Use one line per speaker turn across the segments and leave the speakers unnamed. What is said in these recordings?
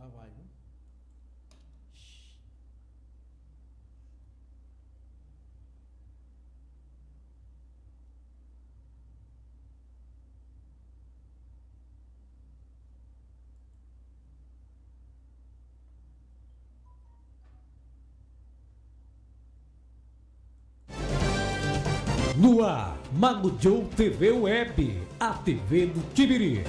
Lá vai, viu?
No ar, Mago Joe TV Web, a TV do Tibiri.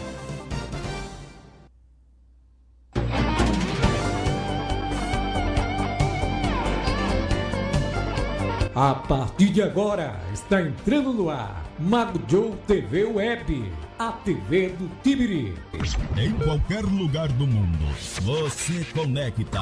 A partir de agora, está entrando no ar, Mago Joe TV Web, a TV do Tibiri.
Em qualquer lugar do mundo, você conecta.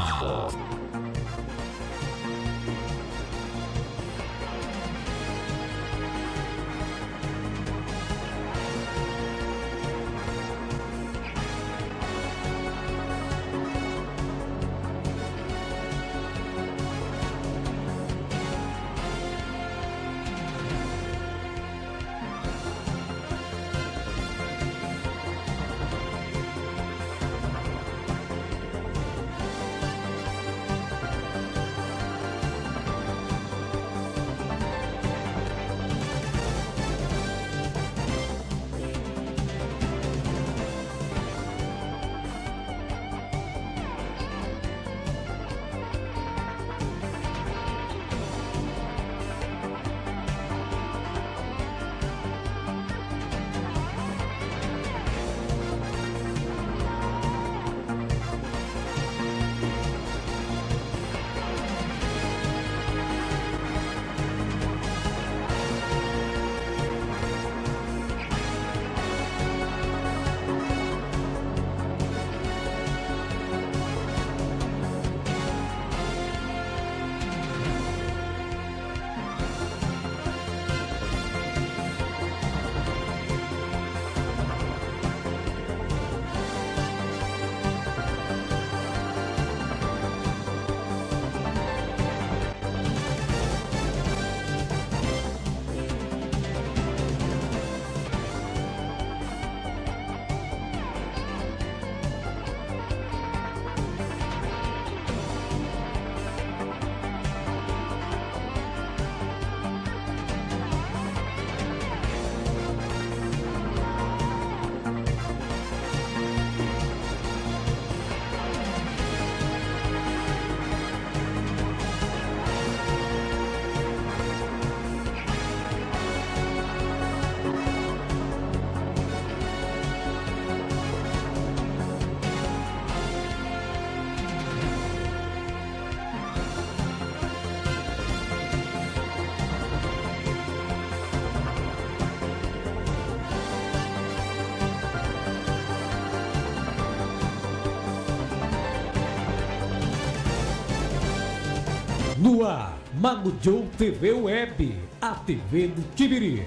No ar, Mago Joe TV Web, a TV do Tibiri.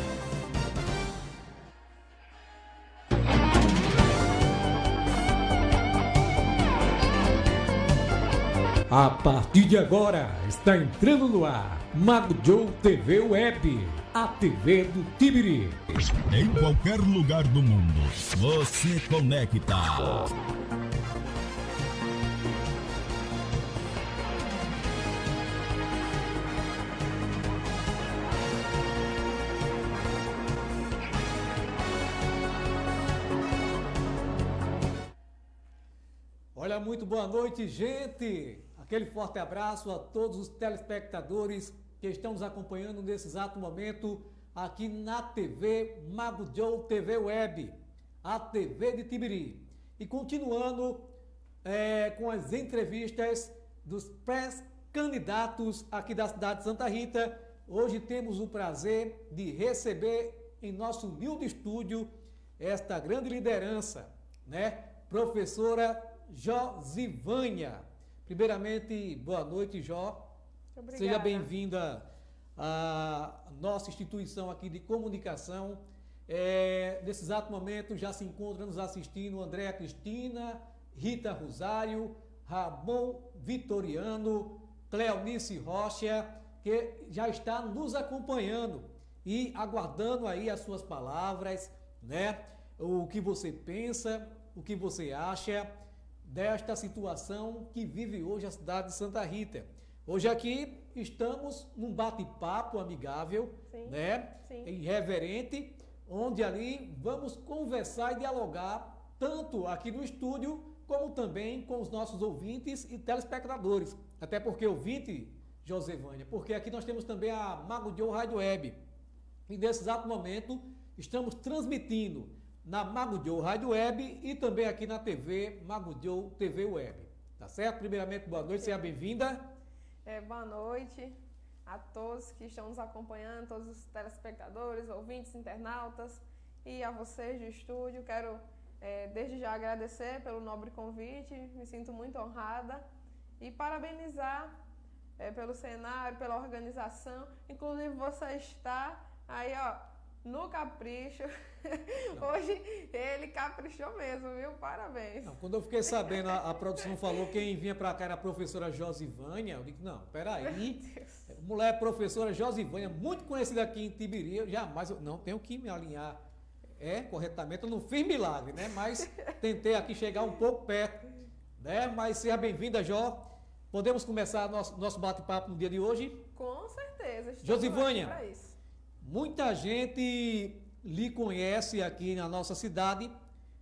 A partir de agora, está entrando no ar, Mago Joe TV Web, a TV do Tibiri.
Em qualquer lugar do mundo, você conecta.
Olha, muito boa noite, gente. Aquele forte abraço a todos os telespectadores que estão nos acompanhando nesse exato momento aqui na TV Mago Joe TV Web, a TV de Tibiri. E continuando com as entrevistas dos pré-candidatos aqui da cidade de Santa Rita, hoje temos o prazer de receber em nosso humilde estúdio esta grande liderança, né? Professora Josivânia. Primeiramente, boa noite, Jó.
Obrigada.
Seja bem-vinda à nossa instituição aqui de comunicação. Nesse exato momento já se encontra nos assistindo Andréa Cristina, Rita Rosário, Ramon Vitoriano, Cleonice Rocha, que já está nos acompanhando e aguardando aí as suas palavras, né? O que você pensa, o que você acha desta situação que vive hoje a cidade de Santa Rita. Hoje aqui estamos num bate-papo amigável,
Sim.
né?
Sim.
Irreverente, onde ali vamos conversar e dialogar tanto aqui no estúdio como também com os nossos ouvintes e telespectadores. Até porque ouvinte, Josevânia, porque aqui nós temos também a Mago Joe Rádio Web. E nesse exato momento estamos transmitindo na Mago Joe Rádio Web e também aqui na TV Mago Joe TV Web. Tá certo? Primeiramente, boa noite, seja bem-vinda.
Boa noite a todos que estão nos acompanhando, todos os telespectadores, ouvintes, internautas e a vocês do estúdio. Quero desde já agradecer pelo nobre convite, me sinto muito honrada e parabenizar pelo cenário, pela organização. Inclusive você está aí, ó, no capricho. Hoje ele caprichou mesmo, viu? Parabéns.
Não, quando eu fiquei sabendo, a produção falou que quem vinha para cá era a professora Josivânia. Eu digo, não, peraí. Mulher professora Josivânia, muito conhecida aqui em Tibiri, eu jamais, não, tenho que me alinhar corretamente. Eu não fiz milagre, né? Mas tentei aqui chegar um pouco perto, né? Mas seja bem-vinda, Jó. Podemos começar nosso bate-papo no dia de hoje?
Com certeza.
Josivânia,
para isso.
Muita gente lhe conhece aqui na nossa cidade,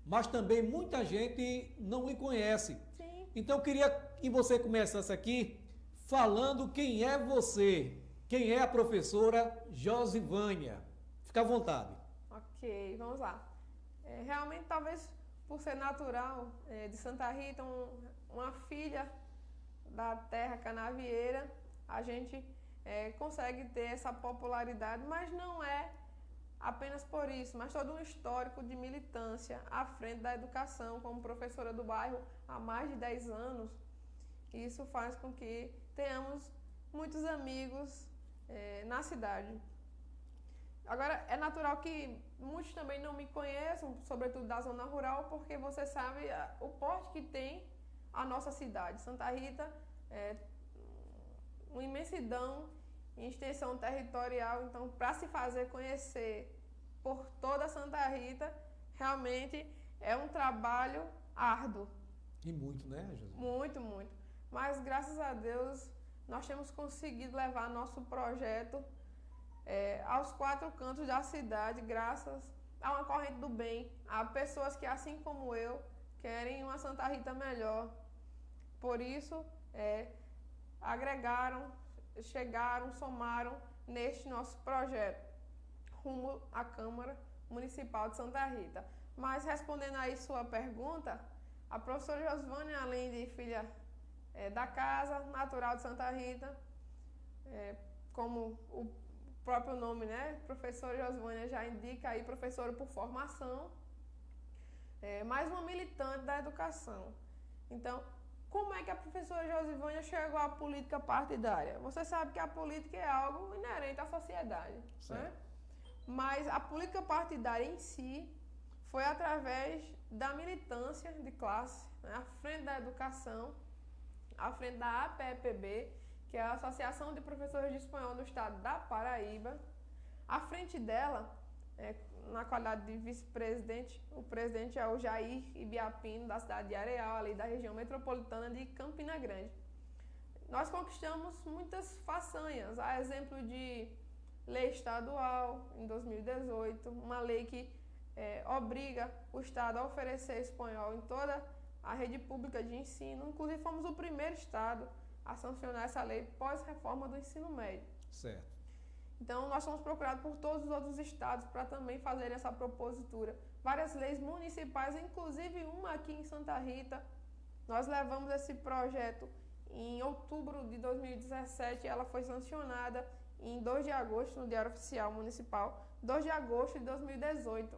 mas também muita gente não lhe conhece.
Sim.
Então eu queria que você começasse aqui falando quem é você, quem é a professora Josivânia. Fica à vontade.
Ok, vamos lá. Realmente, talvez por ser natural de Santa Rita, uma filha da terra canavieira, a gente consegue ter essa popularidade, mas não é apenas por isso, mas todo um histórico de militância à frente da educação, como professora do bairro há mais de 10 anos. Isso faz com que tenhamos muitos amigos na cidade. Agora, é natural que muitos também não me conheçam, sobretudo da zona rural, porque você sabe o porte que tem a nossa cidade. Santa Rita é uma imensidão em extensão territorial, então para se fazer conhecer por toda Santa Rita, realmente é um trabalho árduo.
E muito, né, Jesus?
Muito, muito. Mas graças a Deus nós temos conseguido levar nosso projeto aos 4 cantos da cidade, graças a uma corrente do bem, a pessoas que, assim como eu, querem uma Santa Rita melhor. Por isso, agregaram, chegaram, somaram neste nosso projeto, rumo à Câmara Municipal de Santa Rita. Mas, respondendo aí sua pergunta, a professora Josivânia, além de filha da casa, natural de Santa Rita, como o próprio nome, né? Professora Josivânia já indica aí, professora por formação, mais uma militante da educação. Então, como é que a professora Josivânia chegou à política partidária? Você sabe que a política é algo inerente à sociedade, né? Mas a política partidária em si foi através da militância de classe, né? À frente da educação, à frente da APEPB, que é a Associação de Professores de Espanhol do Estado da Paraíba. À frente dela, na qualidade de vice-presidente, o presidente é o Jair Ibiapino, da cidade de Areal, ali da região metropolitana de Campina Grande. Nós conquistamos muitas façanhas, a exemplo de lei estadual, em 2018, uma lei que obriga o Estado a oferecer espanhol em toda a rede pública de ensino. Inclusive, fomos o primeiro Estado a sancionar essa lei pós-reforma do ensino médio.
Certo.
Então, nós somos procurados por todos os outros estados para também fazer essa propositura. Várias leis municipais, inclusive uma aqui em Santa Rita. Nós levamos esse projeto em outubro de 2017 e ela foi sancionada em 2 de agosto, no Diário Oficial Municipal, 2 de agosto de 2018.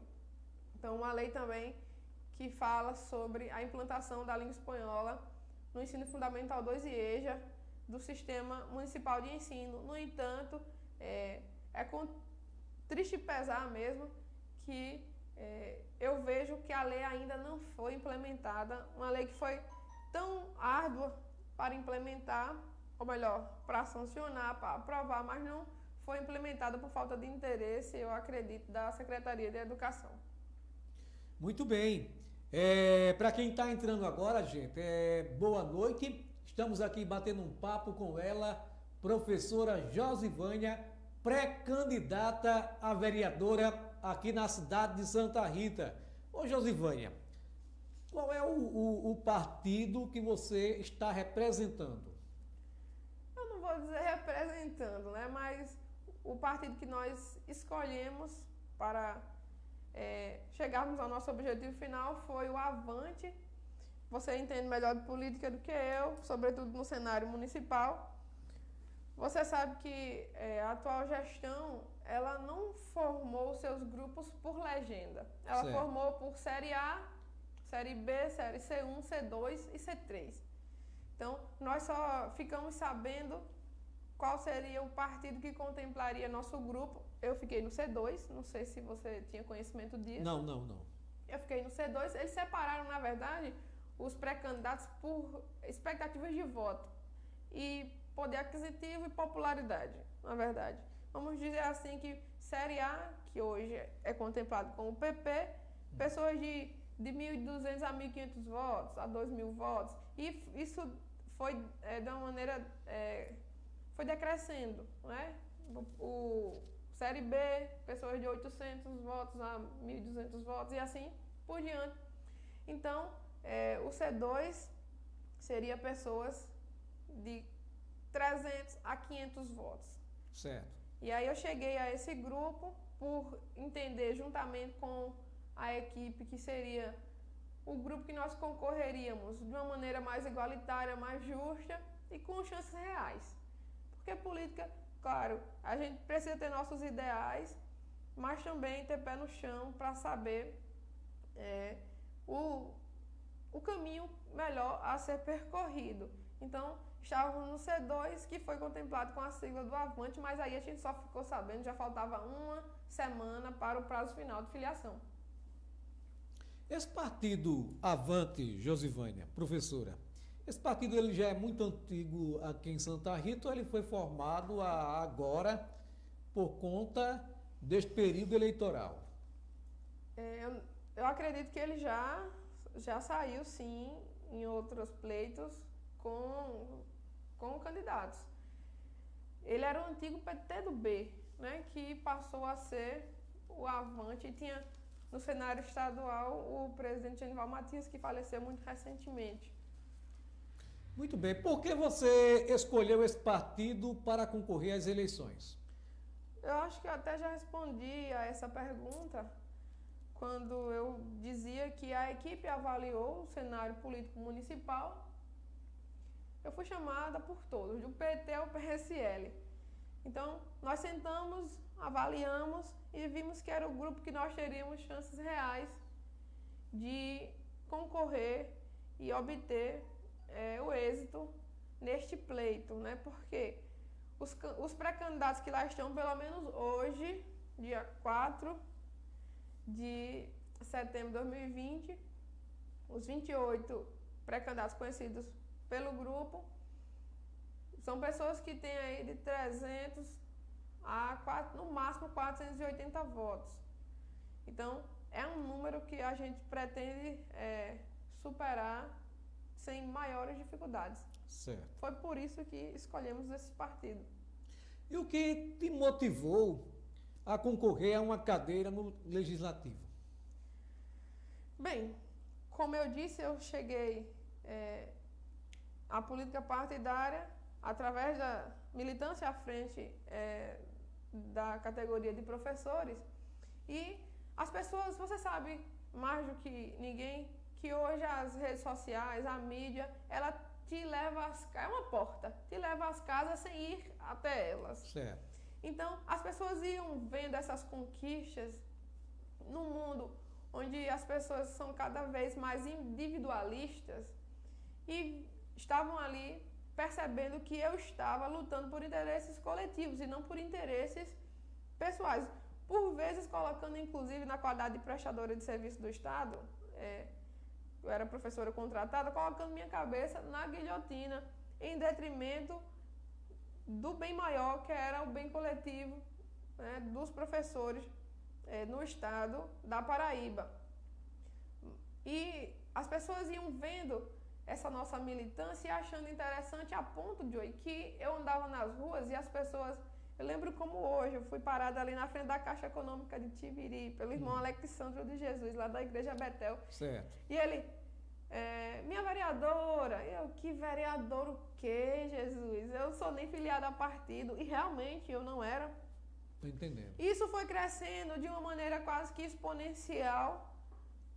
Então, uma lei também que fala sobre a implantação da língua espanhola no ensino fundamental 2 e EJA do Sistema Municipal de Ensino. No entanto, é com triste pesar mesmo que eu vejo que a lei ainda não foi implementada, uma lei que foi tão árdua para implementar, ou melhor, para sancionar, para aprovar, mas não foi implementada por falta de interesse, eu acredito, da Secretaria de Educação.
Muito bem. Para quem está entrando agora, gente, boa noite. Estamos aqui batendo um papo com ela, professora Josivânia, pré-candidata a vereadora aqui na cidade de Santa Rita. Ô Josivânia, qual é o partido que você está representando?
Eu não vou dizer representando, né? Mas o partido que nós escolhemos para chegarmos ao nosso objetivo final foi o Avante. Você entende melhor de política do que eu, sobretudo no cenário municipal. Você sabe que a atual gestão, ela não formou seus grupos por legenda. Ela
Certo.
formou por Série A, Série B, Série C1, C2 e C3. Então, nós só ficamos sabendo qual seria o partido que contemplaria nosso grupo. Eu fiquei no C2, não sei se você tinha conhecimento disso.
Não.
Eu fiquei no C2, eles separaram, na verdade, os pré-candidatos por expectativas de voto e poder aquisitivo e popularidade, na verdade. Vamos dizer assim que Série A, que hoje é contemplado como PP, pessoas de 1.200 a 1.500 votos, a 2.000 votos, e isso foi de uma maneira, foi decrescendo, né? O Série B, pessoas de 800 votos a 1.200 votos e assim por diante. Então, o C2 seria pessoas de 300 a 500 votos.
Certo.
E aí eu cheguei a esse grupo por entender, juntamente com a equipe, que seria o grupo que nós concorreríamos de uma maneira mais igualitária, mais justa e com chances reais. Porque política, claro, a gente precisa ter nossos ideais, mas também ter pé no chão para saber o caminho melhor a ser percorrido. Então, estávamos no C2, que foi contemplado com a sigla do Avante, mas aí a gente só ficou sabendo, já faltava uma semana para o prazo final de filiação.
Esse partido Avante, Josivânia, professora, esse partido ele já é muito antigo aqui em Santa Rita, ou ele foi formado agora por conta deste período eleitoral?
Eu acredito que ele já saiu, sim, em outros pleitos com candidatos. Ele era o antigo PT do B, né, que passou a ser o Avante, e tinha no cenário estadual o presidente Genival Matias, que faleceu muito recentemente.
Muito bem. Por que você escolheu esse partido para concorrer às eleições?
Eu acho que eu até já respondi a essa pergunta quando eu dizia que a equipe avaliou o cenário político municipal. Eu fui chamada por todos, do PT ao PSL. Então, nós sentamos, avaliamos e vimos que era o grupo que nós teríamos chances reais de concorrer e obter o êxito neste pleito, né? Porque os pré-candidatos que lá estão, pelo menos hoje, dia 4 de setembro de 2020, os 28 pré-candidatos conhecidos pelo grupo, são pessoas que têm aí de 300 a no máximo 480 votos. Então, é um número que a gente pretende superar sem maiores dificuldades.
Certo.
Foi por isso que escolhemos esse partido.
E o que te motivou a concorrer a uma cadeira no Legislativo?
Bem, como eu disse, eu cheguei à política partidária através da militância à frente da categoria de professores, e as pessoas, você sabe mais do que ninguém, que hoje as redes sociais, a mídia, ela te leva é uma porta, te leva às casas sem ir até elas.
Certo.
Então, as pessoas iam vendo essas conquistas num mundo onde as pessoas são cada vez mais individualistas, e estavam ali percebendo que eu estava lutando por interesses coletivos e não por interesses pessoais. Por vezes colocando, inclusive, na qualidade de prestadora de serviço do Estado, eu era professora contratada, colocando minha cabeça na guilhotina, em detrimento do bem maior, que era o bem coletivo, né, dos professores no estado da Paraíba. E as pessoas iam vendo essa nossa militância e achando interessante a ponto, Joey, que eu andava nas ruas e as pessoas... Eu lembro como hoje, eu fui parada ali na frente da Caixa Econômica de Tibiri, pelo irmão Alexandro de Jesus, lá da Igreja Betel.
Certo.
E ele, minha vereadora, eu, que vereador o quê, Jesus? Eu não sou nem filiada a partido, e realmente eu não era.
Estou entendendo.
Isso foi crescendo de uma maneira quase que exponencial,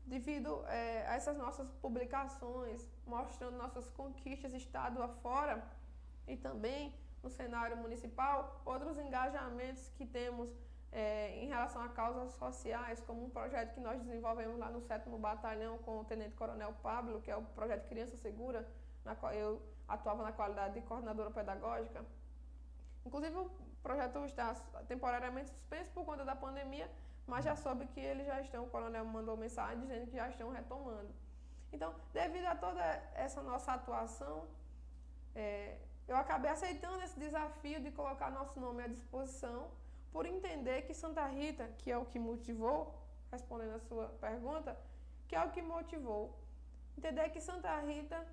devido a essas nossas publicações, mostrando nossas conquistas estado afora, e também no cenário municipal, outros engajamentos que temos em relação a causas sociais, como um projeto que nós desenvolvemos lá no 7º Batalhão com o Tenente Coronel Pablo, que é o projeto Criança Segura, na qual eu atuava na qualidade de coordenadora pedagógica. Inclusive, o projeto está temporariamente suspenso por conta da pandemia, mas já soube que eles já estão, o coronel mandou mensagem dizendo que já estão retomando. Então, devido a toda essa nossa atuação, eu acabei aceitando esse desafio de colocar nosso nome à disposição, por entender que Santa Rita, que é o que motivou, respondendo a sua pergunta, que é o que motivou, entender que Santa Rita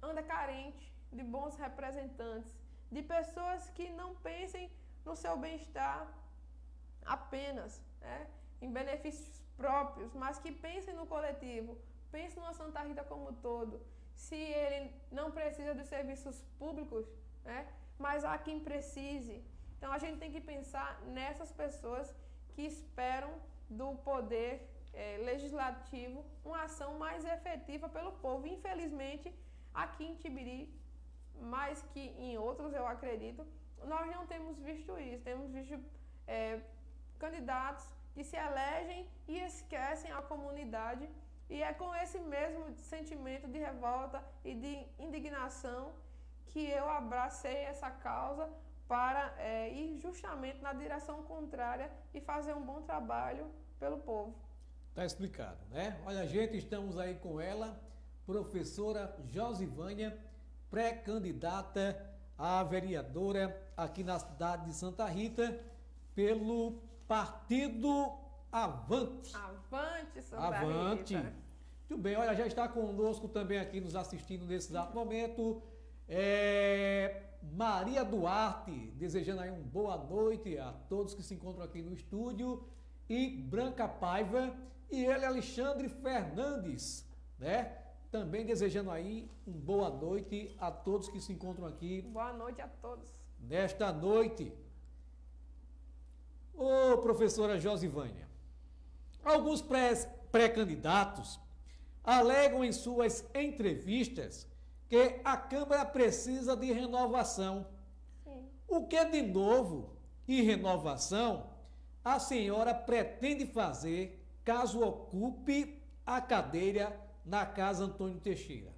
anda carente de bons representantes, de pessoas que não pensem no seu bem-estar apenas, em benefícios próprios, mas que pensem no coletivo, pensem na Santa Rita como um todo. Se ele não precisa de serviços públicos, mas há quem precise. Então a gente tem que pensar nessas pessoas que esperam do poder legislativo uma ação mais efetiva pelo povo. Infelizmente, aqui em Tibiri, mais que em outros, eu acredito, nós não temos visto isso. Temos visto candidatos que se elegem e esquecem a comunidade. E é com esse mesmo sentimento de revolta e de indignação que eu abracei essa causa para ir justamente na direção contrária e fazer um bom trabalho pelo povo.
Está explicado, né? Olha, gente, estamos aí com ela, professora Josivânia, pré-candidata a vereadora aqui na cidade de Santa Rita, pelo Partido Avante.
Avante, Santa
Avante.
Rita.
Muito bem, olha, já está conosco também aqui nos assistindo nesse exato momento, Maria Duarte, desejando aí uma boa noite a todos que se encontram aqui no estúdio, e Branca Paiva, e ele, Alexandre Fernandes, né? Também desejando aí uma boa noite a todos que se encontram aqui.
Boa noite a todos.
Nesta noite. Ô, professora Josivânia, alguns pré-candidatos alegam em suas entrevistas que a Câmara precisa de renovação.
Sim.
O que de novo e renovação a senhora pretende fazer caso ocupe a cadeira na Casa Antônio Teixeira?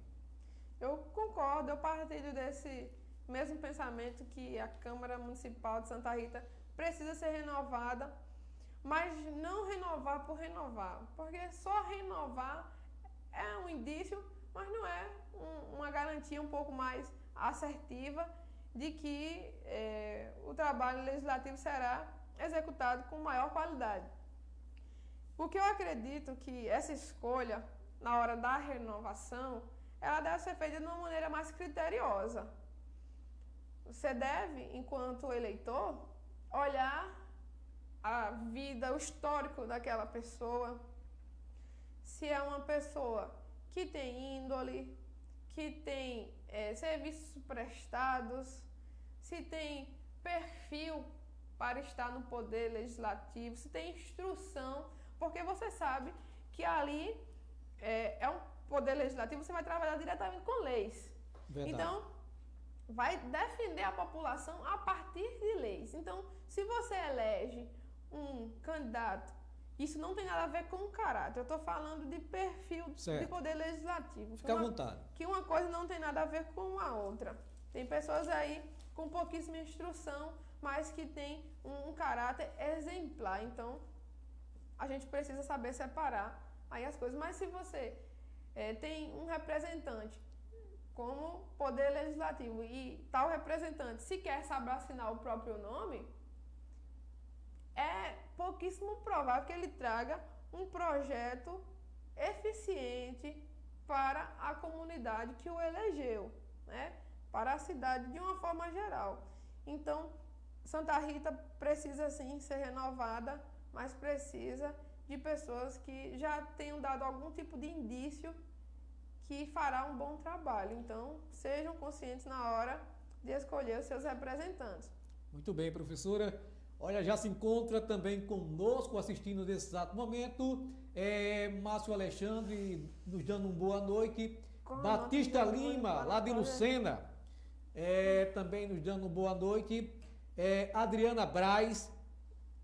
Eu concordo, eu partilho desse mesmo pensamento que a Câmara Municipal de Santa Rita precisa ser renovada, mas não renovar por renovar, porque só renovar é um indício, mas não é uma garantia um pouco mais assertiva de que o trabalho legislativo será executado com maior qualidade. O que eu acredito que essa escolha, na hora da renovação, ela deve ser feita de uma maneira mais criteriosa. Você deve, enquanto eleitor, olhar a vida, o histórico daquela pessoa, se é uma pessoa que tem índole, que tem serviços prestados, se tem perfil para estar no poder legislativo, se tem instrução, porque você sabe que ali é um poder legislativo, você vai trabalhar diretamente com leis.
Verdade.
Então, vai defender a população a partir de leis. Então, se você elege um candidato, isso não tem nada a ver com o caráter. Eu estou falando de perfil de poder legislativo.
Fica à vontade.
Que uma coisa não tem nada a ver com a outra. Tem pessoas aí com pouquíssima instrução, mas que tem um caráter exemplar. Então, a gente precisa saber separar aí as coisas. Mas se você tem um representante como poder legislativo e tal representante se quer saber assinar o próprio nome, é pouquíssimo provável que ele traga um projeto eficiente para a comunidade que o elegeu, né? Para a cidade de uma forma geral. Então, Santa Rita precisa sim ser renovada, mas precisa de pessoas que já tenham dado algum tipo de indício que fará um bom trabalho. Então, sejam conscientes na hora de escolher os seus representantes.
Muito bem, professora. Olha, já se encontra também conosco, assistindo nesse exato momento, Márcio Alexandre, nos dando uma boa noite. Batista Lima, lá de Lucena, também nos dando uma boa noite. Adriana Braz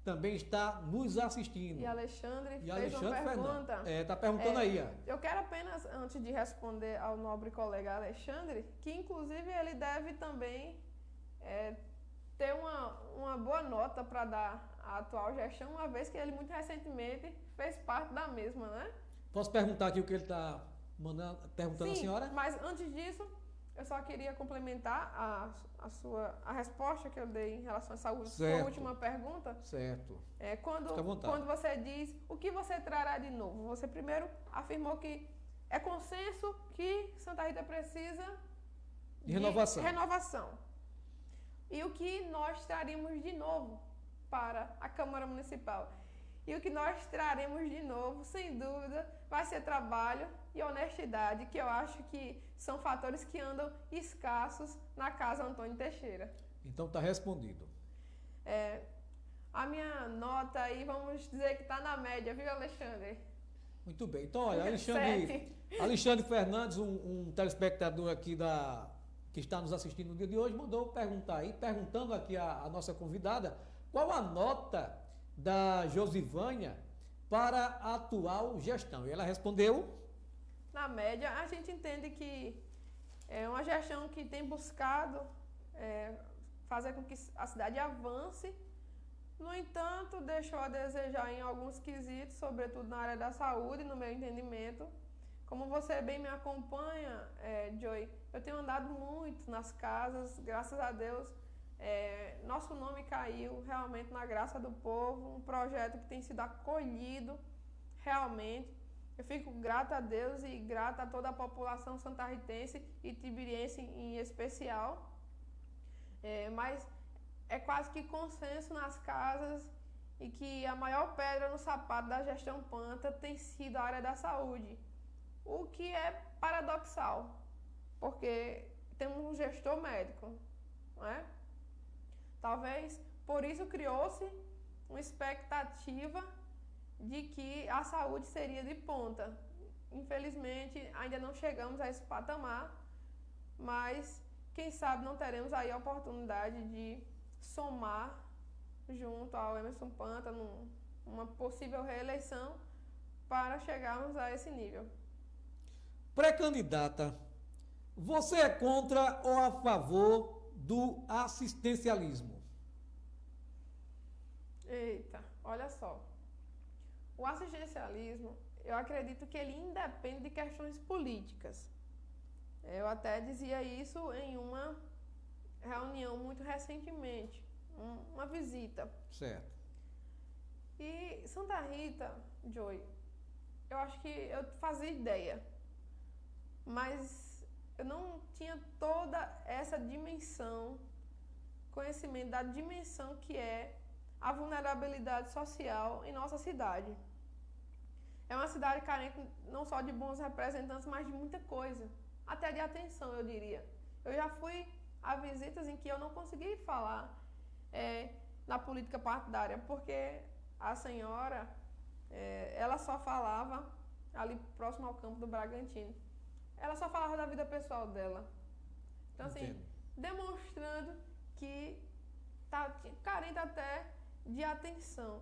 também está nos assistindo.
E Alexandre fez uma pergunta.
Está perguntando aí.
Eu quero apenas, antes de responder ao nobre colega Alexandre, que inclusive ele deve também ter uma boa nota para dar à atual gestão, uma vez que ele muito recentemente fez parte da mesma, né?
Posso perguntar aqui o que ele está perguntando à senhora?
Mas antes disso, eu só queria complementar a resposta que eu dei em relação a essa sua última pergunta.
Certo.
Quando você diz o que você trará de novo, você primeiro afirmou que é consenso que Santa Rita precisa
de
renovação. E o que nós traríamos de novo para a Câmara Municipal? E o que nós traremos de novo, sem dúvida, vai ser trabalho e honestidade, que eu acho que são fatores que andam escassos na Casa Antônio Teixeira.
Então está respondido.
A minha nota aí, vamos dizer que está na média, viu, Alexandre?
Muito bem. Então, olha, Alexandre Fernandes, um telespectador aqui que está nos assistindo no dia de hoje, mandou perguntar aí, perguntando aqui a nossa convidada, qual a nota da Josivânia para a atual gestão? E ela respondeu:
na média, a gente entende que é uma gestão que tem buscado fazer com que a cidade avance, no entanto, deixou a desejar em alguns quesitos, sobretudo na área da saúde, no meu entendimento. Como você bem me acompanha, Joy, eu tenho andado muito nas casas, graças a Deus. Nosso nome caiu realmente na graça do povo, um projeto que tem sido acolhido realmente. Eu fico grata a Deus e grata a toda a população santarritense e tibiriense em especial. Mas é quase que consenso nas casas e que a maior pedra no sapato da gestão Panta tem sido a área da saúde. O que é paradoxal, porque temos um gestor médico, não é? Talvez por isso criou-se uma expectativa de que a saúde seria de ponta. Infelizmente, ainda não chegamos a esse patamar, mas quem sabe não teremos aí a oportunidade de somar junto ao Emerson Panta numa possível reeleição para chegarmos a esse nível.
Pré-candidata, você é contra ou a favor do assistencialismo?
Eita, olha só. O assistencialismo, eu acredito que ele independe de questões políticas. Eu até dizia isso em uma reunião muito recentemente, uma visita.
Certo.
E Santa Rita, Joy, eu acho que eu fazia ideia, mas eu não tinha toda essa dimensão, conhecimento da dimensão que é a vulnerabilidade social em nossa cidade. É uma cidade carente não só de bons representantes, mas de muita coisa, até de atenção, eu diria. Eu já fui a visitas em que eu não consegui falar na política partidária, porque a senhora, ela só falava ali próximo ao campo do Bragantino. Ela só falava da vida pessoal dela. Então, assim, demonstrando que está carente até de atenção.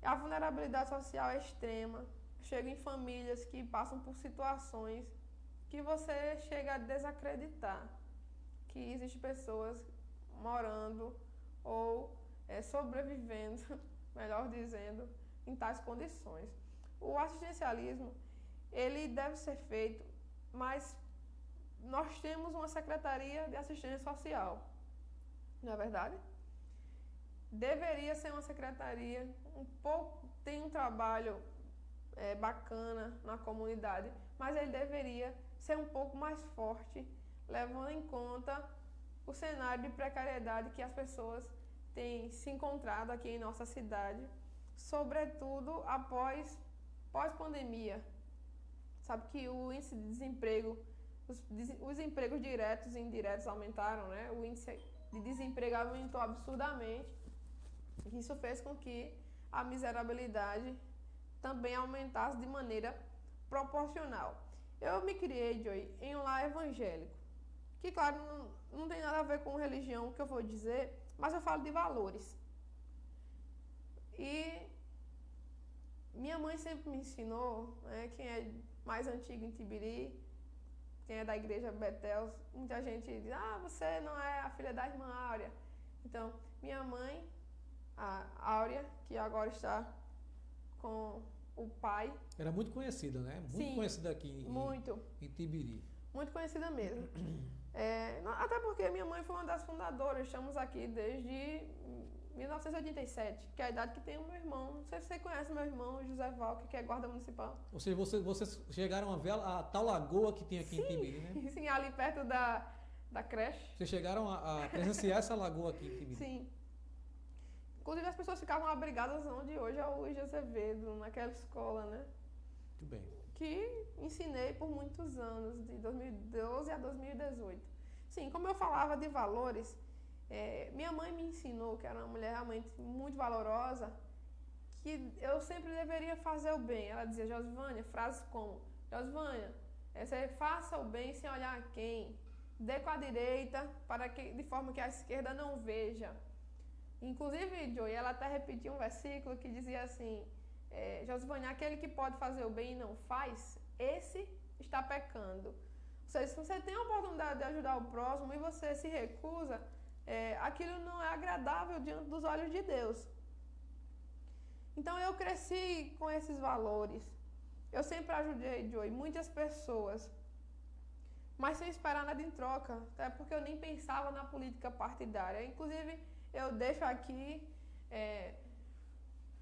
A vulnerabilidade social é extrema. Chega em famílias que passam por situações que você chega a desacreditar que existem pessoas morando ou sobrevivendo, melhor dizendo, em tais condições. O assistencialismo, ele deve ser feito, mas nós temos uma Secretaria de Assistência Social, não é verdade? Deveria ser uma secretaria tem um trabalho bacana na comunidade, mas ele deveria ser um pouco mais forte, levando em conta o cenário de precariedade que as pessoas têm se encontrado aqui em nossa cidade, sobretudo após pós-pandemia. Sabe que o índice de desemprego, os empregos diretos e indiretos aumentaram, né? O índice de desemprego aumentou absurdamente. Isso fez com que a miserabilidade também aumentasse de maneira proporcional. Eu me criei, Joey, em um lar evangélico, que, claro, não tem nada a ver com religião, que eu vou dizer, mas eu falo de valores. E minha mãe sempre me ensinou, né, quem é mais antigo em Tibiri, quem é da igreja Betel, muita gente diz, você não é a filha da irmã Áurea. Então, minha mãe, a Áurea, que agora está com o pai.
Era muito conhecida, né? Muito conhecida aqui em Tibiri.
Muito conhecida mesmo. Até porque minha mãe foi uma das fundadoras, estamos aqui desde 1987, que é a idade que tem o meu irmão. Não sei se você conhece meu irmão, José Valque, que é guarda municipal.
Ou seja, vocês chegaram a ver a tal lagoa que tem aqui em Tibiri, né?
Sim, ali perto da creche.
Vocês chegaram a presenciar essa lagoa aqui em Tibiri?
Sim. Inclusive as pessoas ficavam abrigadas onde hoje é o Luiz de Azevedo, naquela escola, né?
Muito bem.
Que ensinei por muitos anos, de 2012 a 2018. Sim, como eu falava de valores, minha mãe me ensinou, que era uma mulher realmente muito valorosa, que eu sempre deveria fazer o bem. Ela dizia, Josvânia, frases como, Josvânia, você faça o bem sem olhar a quem, dê com a direita, de forma que a esquerda não veja. Inclusive, Joey, ela até repetiu um versículo que dizia assim, Josvânia, aquele que pode fazer o bem e não faz, esse está pecando. Ou seja, se você tem a oportunidade de ajudar o próximo e você se recusa, aquilo não é agradável diante dos olhos de Deus. Então eu cresci com esses valores. Eu sempre ajudei, Joey, muitas pessoas, mas sem esperar nada em troca, até porque eu nem pensava na política partidária. Inclusive, eu deixo aqui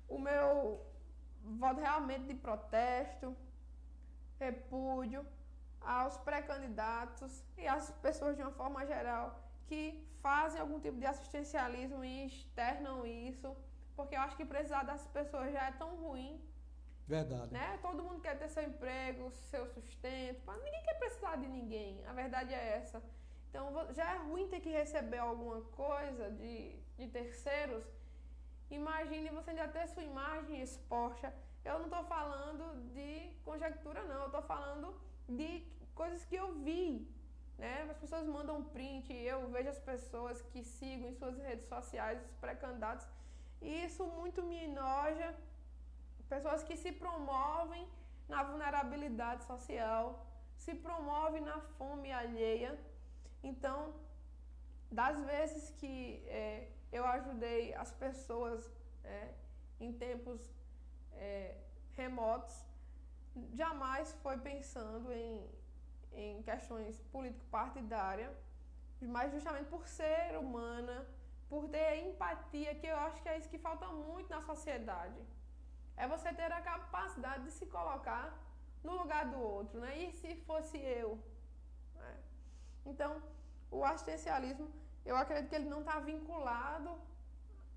o meu voto realmente de protesto, repúdio aos pré-candidatos e às pessoas de uma forma geral que fazem algum tipo de assistencialismo e externam isso, porque eu acho que precisar das pessoas já é tão ruim.
Verdade.
Né? Todo mundo quer ter seu emprego, seu sustento, ninguém quer precisar de ninguém, a verdade é essa. Então já é ruim ter que receber alguma coisa de terceiros. Imagine você ainda ter sua imagem exposta. Eu não estou falando de conjectura, não, eu estou falando de coisas que eu vi. Né? As pessoas mandam print, eu vejo as pessoas que sigo em suas redes sociais, os pré-candidatos, e isso muito me enoja. Pessoas que se promovem na vulnerabilidade social, se promovem na fome alheia. Então, das vezes que eu ajudei as pessoas em tempos remotos, jamais foi pensando em questões político-partidárias, mas justamente por ser humana, por ter empatia, que eu acho que é isso que falta muito na sociedade. É você ter a capacidade de se colocar no lugar do outro, né? E se fosse eu? Então, o assistencialismo, eu acredito que ele não está vinculado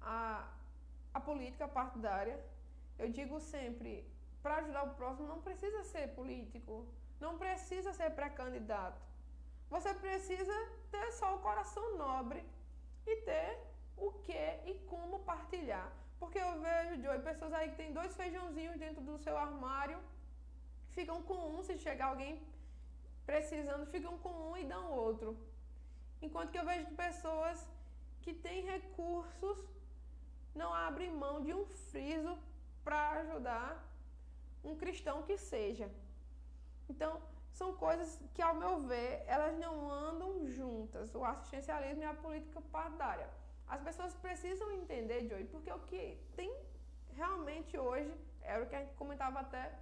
à política partidária. Eu digo sempre, para ajudar o próximo não precisa ser político, não precisa ser pré-candidato. Você precisa ter só o coração nobre e ter o que e como partilhar. Porque eu vejo, Joey, pessoas aí que tem 2 feijãozinhos dentro do seu armário, ficam com um, se chegar alguém precisando, ficam com um e dão outro. Enquanto que eu vejo pessoas que têm recursos, não abrem mão de um friso para ajudar um cristão que seja. Então, são coisas que, ao meu ver, elas não andam juntas, o assistencialismo e a política partidária. As pessoas precisam entender, Joey, porque o que tem realmente hoje, era o que a gente comentava até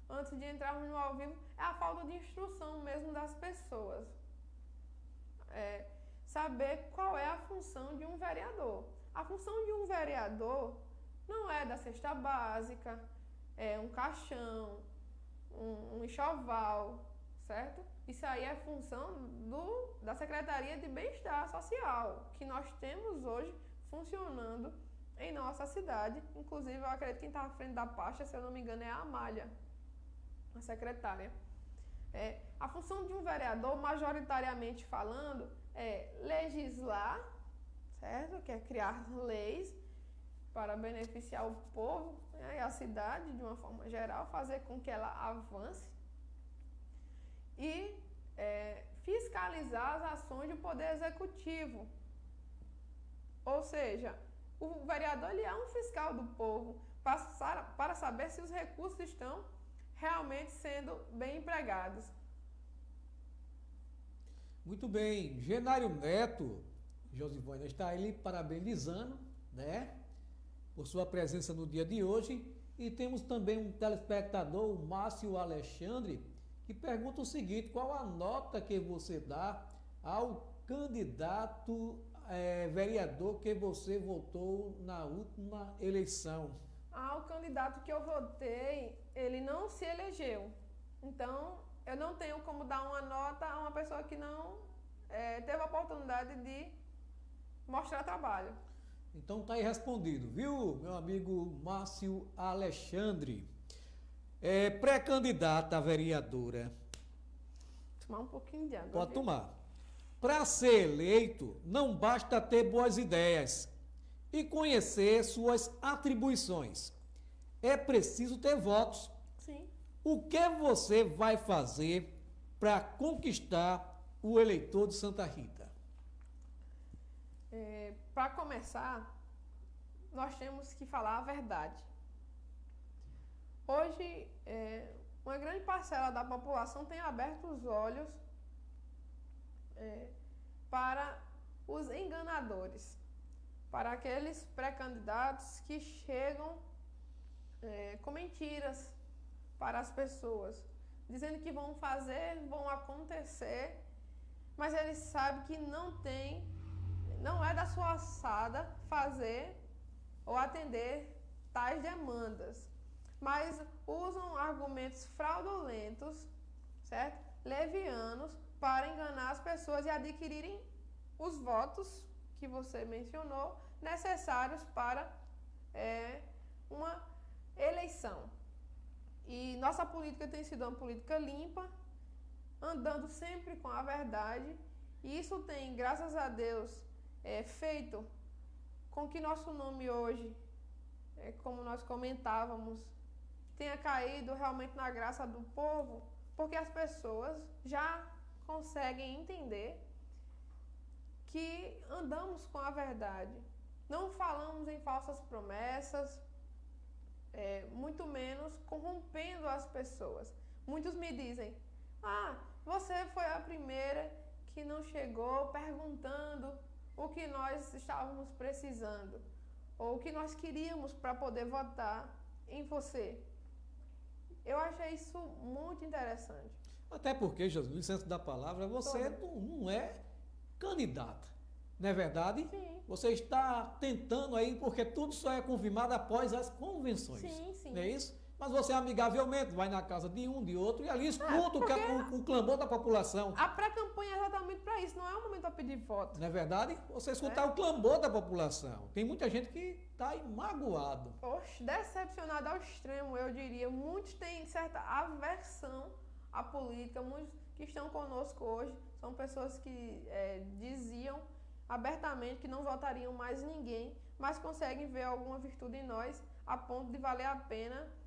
antes de entrarmos no ao vivo, é a falta de instrução mesmo das pessoas. Saber qual é a função de um vereador. A função de um vereador não é da cesta básica, um caixão, um enxoval, certo? Isso aí é função da Secretaria de Bem-Estar Social, que nós temos hoje funcionando em nossa cidade. Inclusive, eu acredito que quem está à frente da pasta, se eu não me engano, é a Amália, a secretária. A função de um vereador, majoritariamente falando, é legislar, certo? Que é criar leis para beneficiar o povo, né, e a cidade de uma forma geral, fazer com que ela avance e fiscalizar as ações do Poder Executivo. Ou seja, o vereador ele é um fiscal do povo para saber se os recursos estão realmente sendo bem empregados.
Muito bem. Genário Neto, Josivânia, está lhe parabenizando, né, por sua presença no dia de hoje. E temos também um telespectador, o Márcio Alexandre, que pergunta o seguinte: qual a nota que você dá ao candidato vereador que você votou na última eleição?
O candidato que eu votei, ele não se elegeu. Então, eu não tenho como dar uma nota a uma pessoa que não teve a oportunidade de mostrar trabalho.
Então tá aí respondido, viu, meu amigo Márcio Alexandre? Pré-candidata a vereadora.
Tomar um pouquinho de água.
Pode tomar. Para ser eleito, não basta ter boas ideias e conhecer suas atribuições. É preciso ter votos.
Sim.
O que você vai fazer para conquistar o eleitor de Santa Rita?
Para começar, nós temos que falar a verdade. Hoje, uma grande parcela da população tem aberto os olhos para os enganadores, para aqueles pré-candidatos que chegam com mentiras para as pessoas, dizendo que vão fazer, vão acontecer, mas eles sabem que não é da sua alçada fazer ou atender tais demandas, mas usam argumentos fraudulentos, certo? Levianos, para enganar as pessoas e adquirirem os votos que você mencionou, necessários para uma eleição. E nossa política tem sido uma política limpa, andando sempre com a verdade, e isso tem, graças a Deus, feito com que nosso nome hoje, como nós comentávamos, tenha caído realmente na graça do povo, porque as pessoas já conseguem entender que andamos com a verdade. Não falamos em falsas promessas, muito menos corrompendo as pessoas. Muitos me dizem: você foi a primeira que não chegou perguntando o que nós estávamos precisando, ou o que nós queríamos para poder votar em você. Eu achei isso muito interessante.
Até porque, Jesus, licença da palavra, você não é candidata, não é verdade?
Sim.
Você está tentando aí, porque tudo só é confirmado após as convenções.
Sim, sim.
Não é isso? Mas você amigavelmente vai na casa de um, de outro, e ali escuta o clamor da população.
A pré-campanha é exatamente para isso, não é um momento para pedir voto.
Não é verdade? Você escutar o clamor da população. Tem muita gente que está aí magoado.
Oxe, decepcionado ao extremo, eu diria. Muitos têm certa aversão à política, muitos que estão conosco hoje são pessoas que diziam abertamente que não votariam mais ninguém, mas conseguem ver alguma virtude em nós a ponto de valer a pena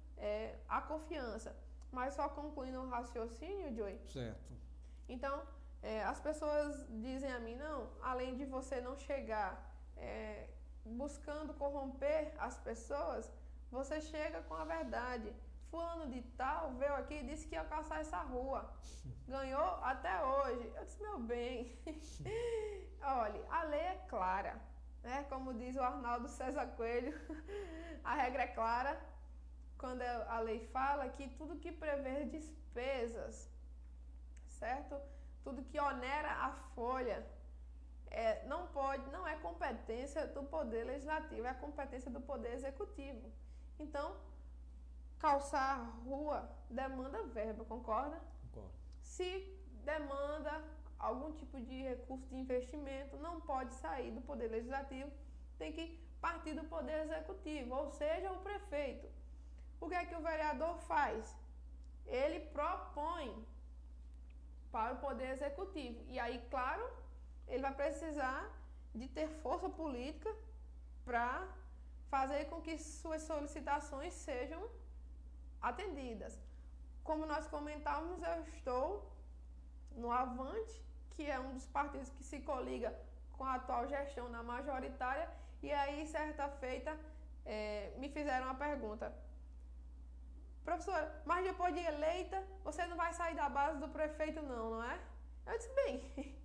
a confiança. Mas só concluindo o raciocínio, Joey.
Certo.
Então, as pessoas dizem a mim: não, além de você não chegar buscando corromper as pessoas, você chega com a verdade. Fulano de tal veio aqui e disse que ia calçar essa rua. Ganhou até hoje. Eu disse: meu bem, olha, a lei é clara, né? Como diz o Arnaldo César Coelho, a regra é clara quando a lei fala que tudo que prever despesas, certo? Tudo que onera a folha, não é competência do Poder Legislativo, é competência do Poder Executivo. Então, calçar a rua demanda verba, concorda?
Concordo.
Se demanda algum tipo de recurso de investimento, não pode sair do Poder Legislativo, tem que partir do Poder Executivo, ou seja, o prefeito. O que é que o vereador faz? Ele propõe para o Poder Executivo. E aí, claro, ele vai precisar de ter força política para fazer com que suas solicitações sejam atendidas. Como nós comentávamos, eu estou no Avante, que é um dos partidos que se coliga com a atual gestão na majoritária, e aí, certa feita, me fizeram uma pergunta. Professora, mas depois de eleita, você não vai sair da base do prefeito não é? Eu disse, bem,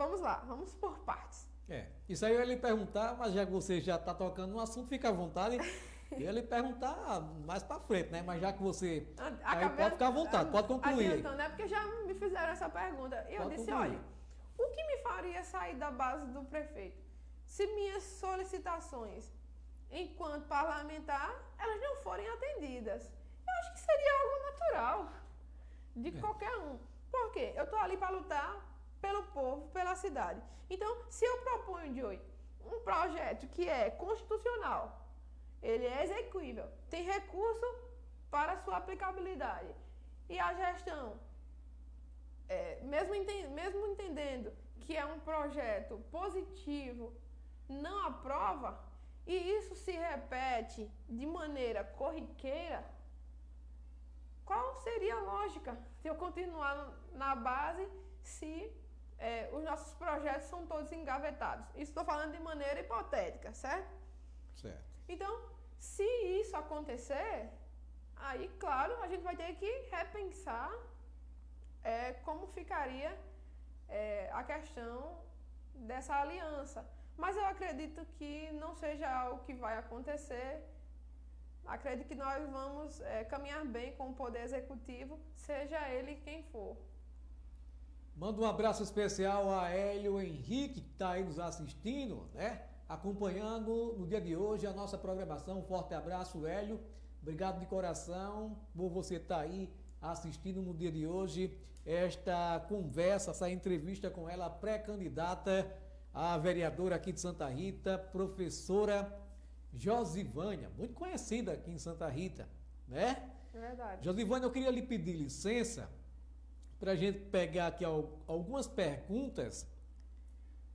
vamos lá, vamos por partes.
Isso aí eu ia lhe perguntar, mas já que você já está tocando no assunto, fica à vontade. Eu ia lhe perguntar mais para frente, né? Mas já que você aí pode ficar à vontade, pode concluir.
Adiantando, é porque já me fizeram essa pergunta. E eu disse, olha, o que me faria sair da base do prefeito? Se minhas solicitações, enquanto parlamentar, elas não forem atendidas. Eu acho que seria algo natural de qualquer um. Por quê? Eu estou ali para lutar pelo povo, pela cidade. Então, se eu proponho, Joey, um projeto que é constitucional, ele é execuível, tem recurso para sua aplicabilidade, e a gestão, mesmo entendendo que é um projeto positivo, não aprova, e isso se repete de maneira corriqueira, qual seria a lógica de eu continuar na base se os nossos projetos são todos engavetados? Isso estou falando de maneira hipotética, certo?
Certo.
Então, se isso acontecer, aí, claro, a gente vai ter que repensar como ficaria a questão dessa aliança. Mas eu acredito que não seja algo que vai acontecer. Acredito que nós vamos caminhar bem com o Poder Executivo, seja ele quem for.
Manda um abraço especial a Hélio Henrique, que está aí nos assistindo, né? Acompanhando no dia de hoje a nossa programação. Um forte abraço, Hélio. Obrigado de coração por você estar aí assistindo no dia de hoje esta conversa, essa entrevista com ela, pré-candidata a vereadora aqui de Santa Rita, professora Josivânia, muito conhecida aqui em Santa Rita, né?
É verdade.
Josivânia, eu queria lhe pedir licença para a gente pegar aqui algumas perguntas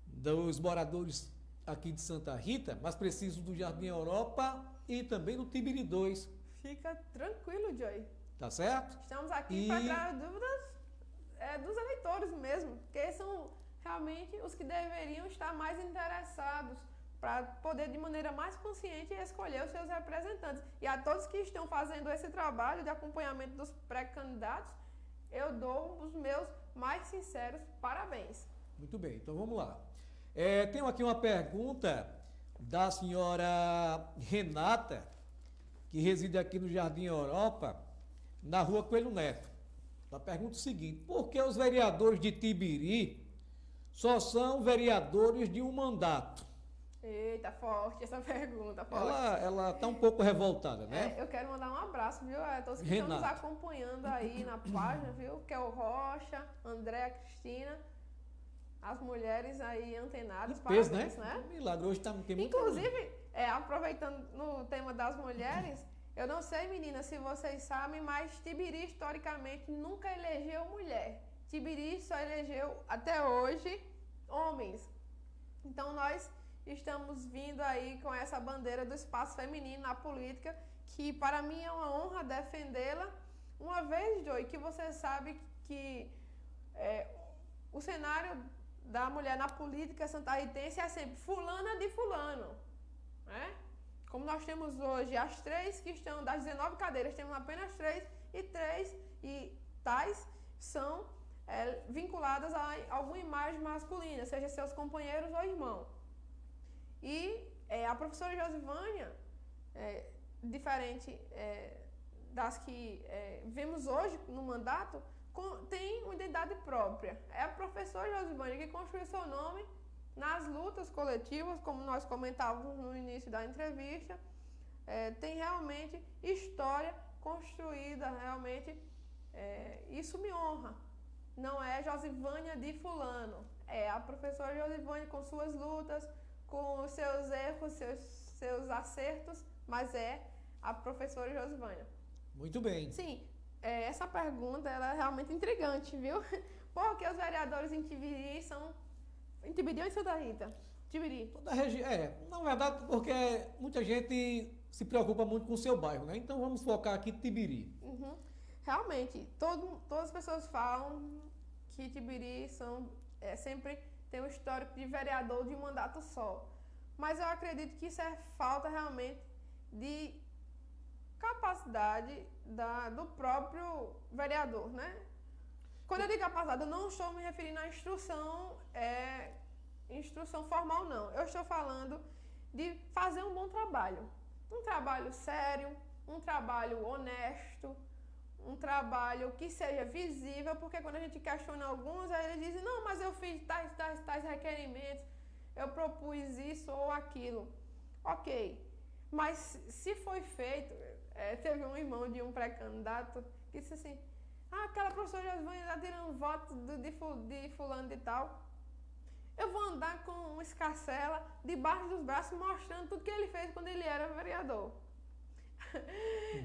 dos moradores aqui de Santa Rita, mas preciso do Jardim Europa e também do Tibiri 2.
Fica tranquilo, Joey.
Tá certo?
Estamos aqui para tirar dúvidas dos eleitores mesmo, porque são realmente os que deveriam estar mais interessados para poder, de maneira mais consciente, escolher os seus representantes. E a todos que estão fazendo esse trabalho de acompanhamento dos pré-candidatos, eu dou os meus mais sinceros parabéns.
Muito bem, então vamos lá. Tenho aqui uma pergunta da senhora Renata, que reside aqui no Jardim Europa, na rua Coelho Neto. Ela pergunta o seguinte: por que os vereadores de Tibiri só são vereadores de um mandato?
Eita, forte essa pergunta, forte.
Ela está um pouco revoltada, né?
Eu quero mandar um abraço, viu, a todos que estão nos acompanhando aí na página, viu? Que é o Rocha, Andréa, Cristina, as mulheres aí antenadas.
Peso,
parabéns,
né? Milagre, hoje tem muito.
Inclusive, aproveitando no tema das mulheres, eu não sei, meninas, se vocês sabem, mas Tibiri, historicamente, nunca elegeu mulher. Tibiri só elegeu, até hoje, homens. Então, nós estamos vindo aí com essa bandeira do espaço feminino na política, que para mim é uma honra defendê-la. Uma vez, Joey, que você sabe que o cenário da mulher na política santarritense é sempre fulana de fulano, né? Como nós temos hoje as 3 que estão, das 19 cadeiras, temos apenas 3, e tais são vinculadas a alguma imagem masculina, seja seus companheiros ou irmão. E a professora Josivânia, diferente das que vemos hoje no mandato, tem uma identidade própria. É a professora Josivânia que construiu seu nome nas lutas coletivas, como nós comentávamos no início da entrevista, tem realmente história construída, realmente, isso me honra. Não é Josivânia de fulano, é a professora Josivânia com suas lutas, com os seus erros, seus acertos, mas é a professora Josivânia.
Muito bem.
Sim, essa pergunta ela é realmente intrigante, viu? Porque os vereadores em Tibiri são... Em Tibiri ou em Santa Rita? Tibiri.
Toda na verdade, porque muita gente se preocupa muito com o seu bairro, né? Então vamos focar aqui Tibiri.
Uhum. Realmente, todas as pessoas falam que Tibiri sempre tem um histórico de vereador de um mandato só. Mas eu acredito que isso é falta realmente de capacidade do próprio vereador, né? Quando eu digo capacidade, eu não estou me referindo à instrução formal, não. Eu estou falando de fazer um bom trabalho. Um trabalho sério, um trabalho honesto, um trabalho que seja visível, porque quando a gente questiona alguns, aí eles dizem, não, mas eu fiz tais requerimentos, eu propus isso ou aquilo. Ok, mas se foi feito, teve um irmão de um pré-candidato que disse assim, aquela professora Josivânia está tirando voto de fulano de tal, eu vou andar com uma escarcela debaixo dos braços mostrando tudo que ele fez quando ele era vereador.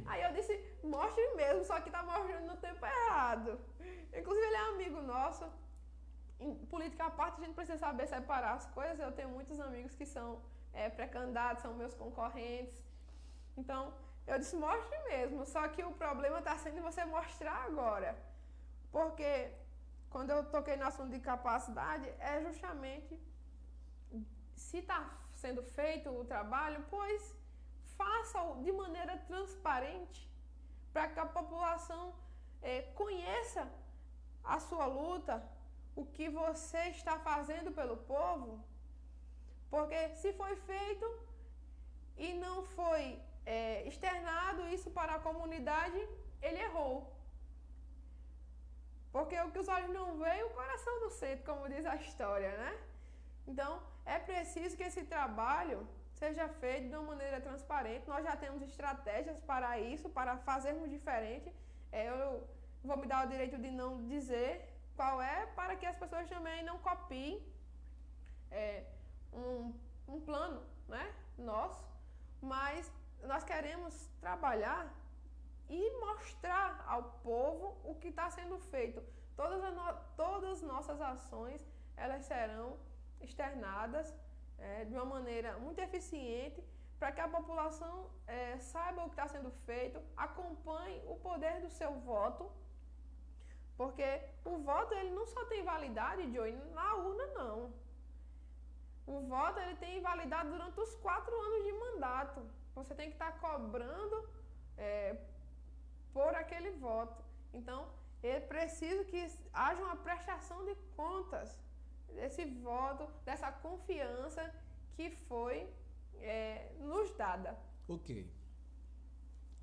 Aí eu disse, mostre mesmo, só que está mostrando no tempo errado. Inclusive ele é amigo nosso. Em política à parte a gente precisa saber separar as coisas. Eu tenho muitos amigos que são pré-candidatos, são meus concorrentes. Então eu disse, mostre mesmo, só que o problema está sendo você mostrar agora. Porque quando eu toquei no assunto de capacidade, é justamente se está sendo feito o trabalho, pois faça-o de maneira transparente, para que a população conheça a sua luta, o que você está fazendo pelo povo, porque se foi feito e não foi externado isso para a comunidade, ele errou. Porque o que os olhos não veem, o coração não sente, como diz a história, né? Então, é preciso que esse trabalho seja feito de uma maneira transparente. Nós já temos estratégias para isso, para fazermos diferente. Eu vou me dar o direito de não dizer qual é, para que as pessoas também não copiem um plano, né, nosso, mas nós queremos trabalhar e mostrar ao povo o que está sendo feito. Todas as nossas ações, elas serão externadas de uma maneira muito eficiente, para que a população saiba o que está sendo feito, acompanhe o poder do seu voto, porque o voto ele não só tem validade, Joey, na urna, não. O voto ele tem validade durante os 4 anos de mandato. Você tem que estar cobrando por aquele voto. Então, é preciso que haja uma prestação de contas desse voto, dessa confiança que foi nos dada.
Ok.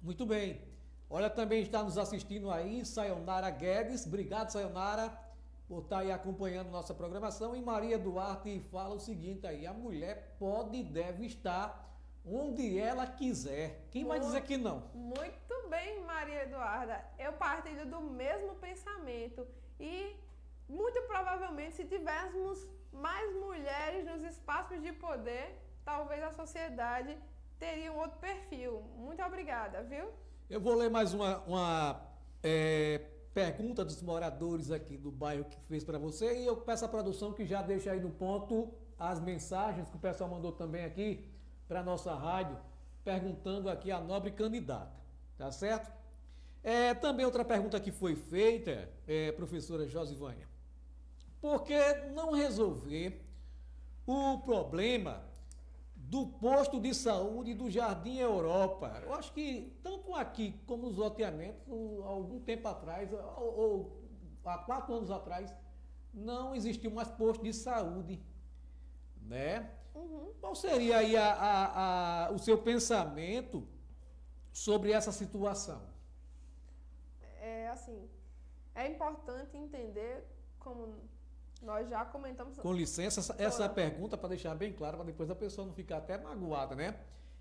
Muito bem. Olha, também está nos assistindo aí Sayonara Guedes. Obrigado, Sayonara, por estar aí acompanhando nossa programação. E Maria Duarte fala o seguinte aí, a mulher pode e deve estar onde ela quiser. Quem vai dizer que não?
Muito bem, Maria Eduarda. Eu partilho do mesmo pensamento. E, muito provavelmente, se tivéssemos mais mulheres nos espaços de poder, talvez a sociedade teria um outro perfil. Muito obrigada, viu?
Eu vou ler mais uma pergunta dos moradores aqui do bairro que fez para você e eu peço à produção que já deixe aí no ponto as mensagens que o pessoal mandou também aqui para a nossa rádio, perguntando aqui a nobre candidata, tá certo? Também outra pergunta que foi feita, professora Josivânia, por que não resolver o problema do posto de saúde do Jardim Europa? Eu acho que tanto aqui como nos loteamentos, algum tempo atrás, ou há 4 anos atrás, não existiu mais posto de saúde, né?
Uhum.
Qual seria aí o seu pensamento sobre essa situação?
Assim, é importante entender, como nós já comentamos...
Com licença, essa pergunta, para deixar bem claro, para depois a pessoa não ficar até magoada, né?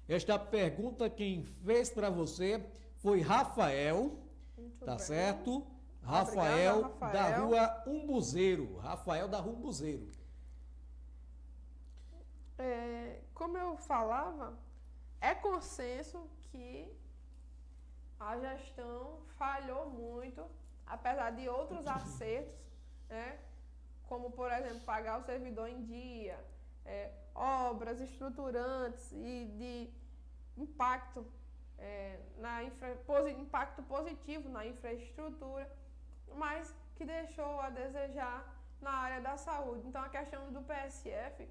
Esta pergunta quem fez para você foi Rafael,
Muito
tá
bem.
certo?
Rafael.
Da rua Umbuzeiro. Rafael da rua Umbuzeiro.
Como eu falava, é consenso que a gestão falhou muito, apesar de outros acertos, né? Como, por exemplo, pagar o servidor em dia, obras estruturantes e de impacto, impacto positivo na infraestrutura, mas que deixou a desejar na área da saúde. Então, a questão do PSF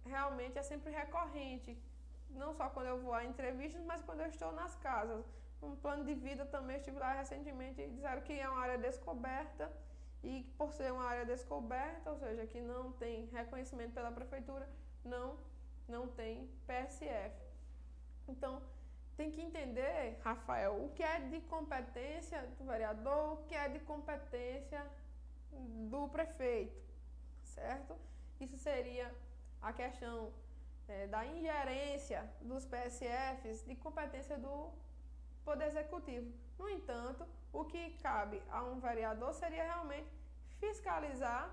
realmente é sempre recorrente, não só quando eu vou a entrevistas, mas quando eu estou nas casas. Um plano de vida também, estive lá recentemente e disseram que é uma área descoberta, e por ser uma área descoberta, ou seja, que não tem reconhecimento pela prefeitura, não tem PSF. Então, tem que entender, Rafael, o que é de competência do vereador, o que é de competência do prefeito, certo? Isso seria a questão da ingerência dos PSFs de competência do Poder Executivo. No entanto, o que cabe a um vereador seria realmente fiscalizar,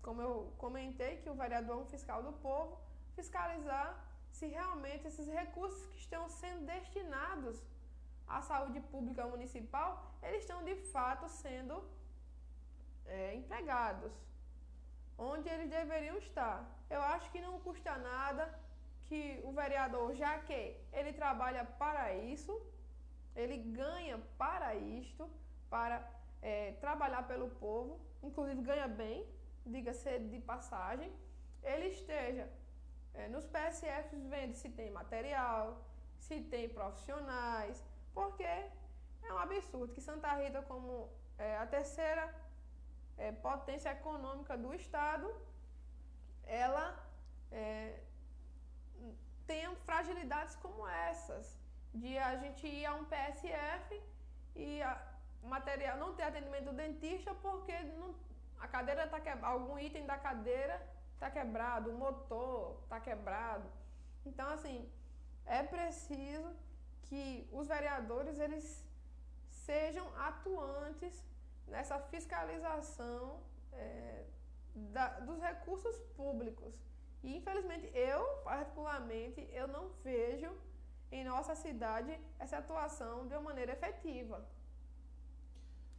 como eu comentei, que o vereador é um fiscal do povo, fiscalizar se realmente esses recursos que estão sendo destinados à saúde pública municipal, eles estão de fato sendo empregados onde eles deveriam estar. Eu acho que não custa nada que o vereador, já que ele trabalha para isso, ele ganha para isto, para trabalhar pelo povo, inclusive ganha bem, diga-se de passagem, ele esteja nos PSFs vendo se tem material, se tem profissionais, porque é um absurdo que Santa Rita, como a terceira potência econômica do estado, ela tenha fragilidades como essas, de a gente ir a um PSF e material não ter atendimento do dentista porque a cadeira está quebrada, algum item da cadeira está quebrado, o motor está quebrado. Então, assim, é preciso que os vereadores eles sejam atuantes nessa fiscalização dos recursos públicos. E, infelizmente, particularmente, eu não vejo em nossa cidade essa atuação de uma maneira efetiva.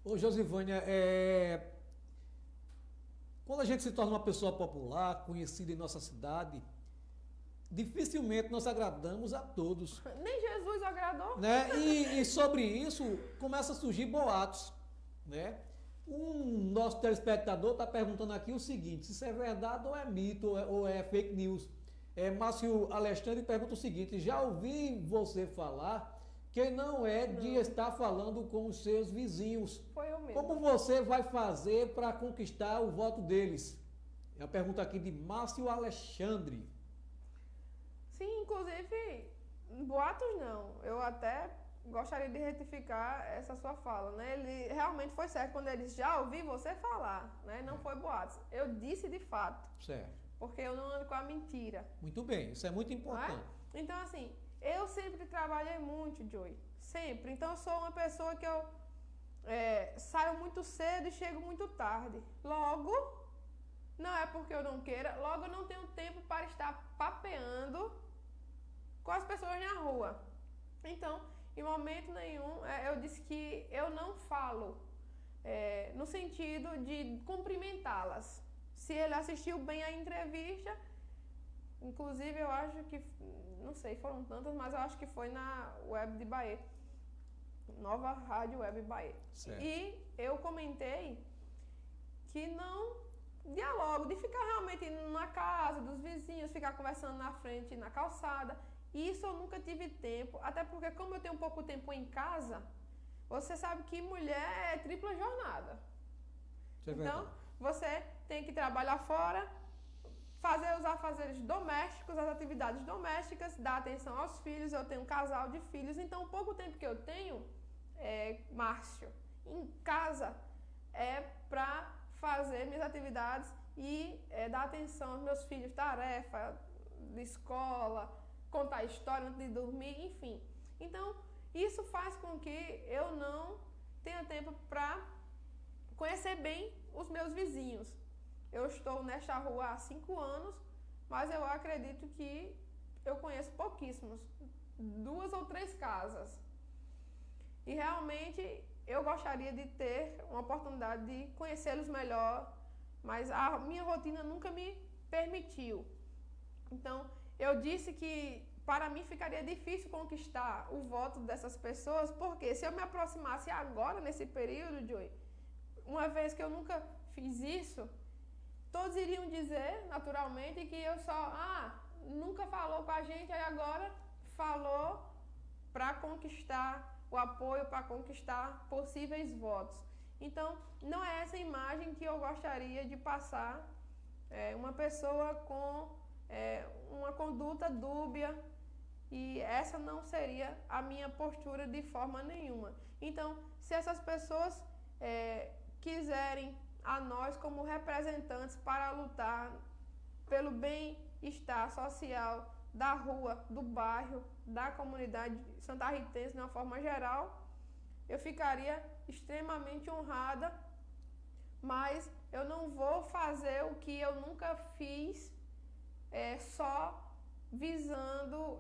Ô, Josivânia, quando a gente se torna uma pessoa popular, conhecida em nossa cidade, dificilmente nós agradamos a todos.
Nem Jesus agradou.
Né? E sobre isso, começa a surgir boatos, né? Um nosso telespectador está perguntando aqui o seguinte, se isso é verdade ou é mito, ou é fake news. Márcio Alexandre pergunta o seguinte, já ouvi você falar que não é de estar falando com os seus vizinhos.
Foi eu mesmo.
Como você vai fazer para conquistar o voto deles? É a pergunta aqui de Márcio Alexandre.
Sim, inclusive, boatos não. Eu até gostaria de retificar essa sua fala, né? Ele realmente foi certo quando ele disse, já ouvi você falar, né? Não foi boatos. Eu disse de fato.
Certo.
Porque eu não ando com a mentira.
Muito bem, isso é muito importante.
Então, assim, eu sempre trabalhei muito, Joey. Sempre. Então, eu sou uma pessoa que eu saio muito cedo e chego muito tarde. Logo, não é porque eu não queira, logo eu não tenho tempo para estar papeando com as pessoas na rua. Então, em momento nenhum, eu disse que eu não falo no sentido de cumprimentá-las. Se ele assistiu bem a entrevista, inclusive eu acho que, não sei, foram tantas, mas eu acho que foi na Web de Bahia, Nova Rádio Web Bahia.
Certo.
E eu comentei que não dialogo, de ficar realmente na casa dos vizinhos, ficar conversando na frente, na calçada. Isso eu nunca tive tempo, até porque como eu tenho pouco tempo em casa, você sabe que mulher é tripla jornada.
Isso é
então,
verdade.
Você tem que trabalhar fora, fazer os afazeres domésticos, as atividades domésticas, dar atenção aos filhos. Eu tenho um casal de filhos, então o pouco tempo que eu tenho, Márcio, em casa é para fazer minhas atividades e dar atenção aos meus filhos, tarefa de escola, contar história antes de dormir, enfim. Então, isso faz com que eu não tenha tempo para conhecer bem os meus vizinhos. Eu estou nesta rua há 5 anos, mas eu acredito que eu conheço pouquíssimos, 2 ou 3 casas. E realmente eu gostaria de ter uma oportunidade de conhecê-los melhor, mas a minha rotina nunca me permitiu. Então, eu disse que para mim ficaria difícil conquistar o voto dessas pessoas, porque se eu me aproximasse agora, nesse período, Joey, uma vez que eu nunca fiz isso, todos iriam dizer, naturalmente, que eu só, nunca falou com a gente, aí agora falou para conquistar o apoio, para conquistar possíveis votos. Então, não é essa imagem que eu gostaria de passar uma pessoa com uma conduta dúbia, e essa não seria a minha postura de forma nenhuma. Então, se essas pessoas quiserem a nós como representantes para lutar pelo bem-estar social da rua, do bairro, da comunidade santarritense de uma forma geral, eu ficaria extremamente honrada, mas eu não vou fazer o que eu nunca fiz só visando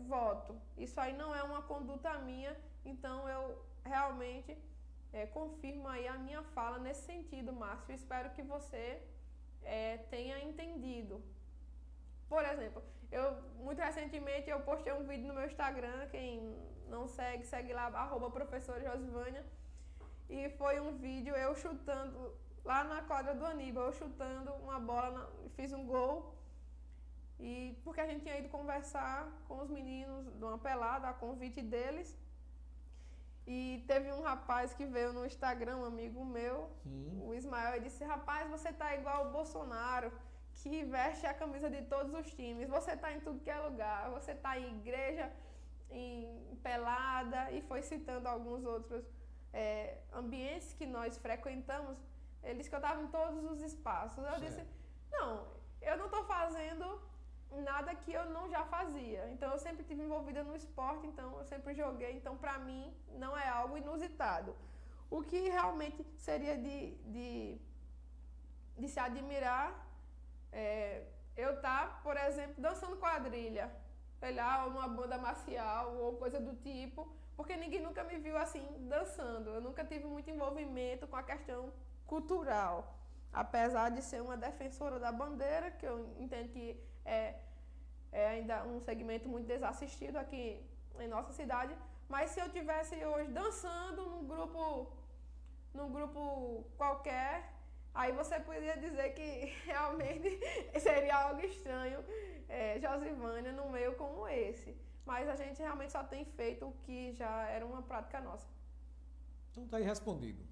voto. Isso aí não é uma conduta minha, então eu realmente confirmo aí a minha fala nesse sentido, Márcio. Espero que você tenha entendido. Por exemplo, muito recentemente eu postei um vídeo no meu Instagram, quem não segue, segue lá, @professora Josivânia, e foi um vídeo eu chutando, lá na quadra do Aníbal, eu chutando uma bola, fiz um gol, e porque a gente tinha ido conversar com os meninos de uma pelada, a convite deles, e teve um rapaz que veio no Instagram, um amigo meu, o Ismael, e disse: rapaz, você tá igual o Bolsonaro, que veste a camisa de todos os times, você tá em tudo que é lugar, você tá em igreja, em pelada, e foi citando alguns outros ambientes que nós frequentamos. Ele disse que eu estava em todos os espaços. Eu disse: não, eu não estou fazendo nada que eu não já fazia. Então, eu sempre estive envolvida no esporte, então eu sempre joguei. Então, para mim, não é algo inusitado. O que realmente seria de se admirar eu estar, por exemplo, dançando quadrilha, sei lá, ou numa banda marcial, ou coisa do tipo, porque ninguém nunca me viu assim, dançando. Eu nunca tive muito envolvimento com a questão cultural, apesar de ser uma defensora da bandeira, que eu entendo que é ainda um segmento muito desassistido aqui em nossa cidade, mas se eu tivesse hoje dançando num grupo qualquer, aí você poderia dizer que realmente seria algo estranho, Josivânia, num meio como esse. Mas a gente realmente só tem feito o que já era uma prática nossa.
Então está aí respondido,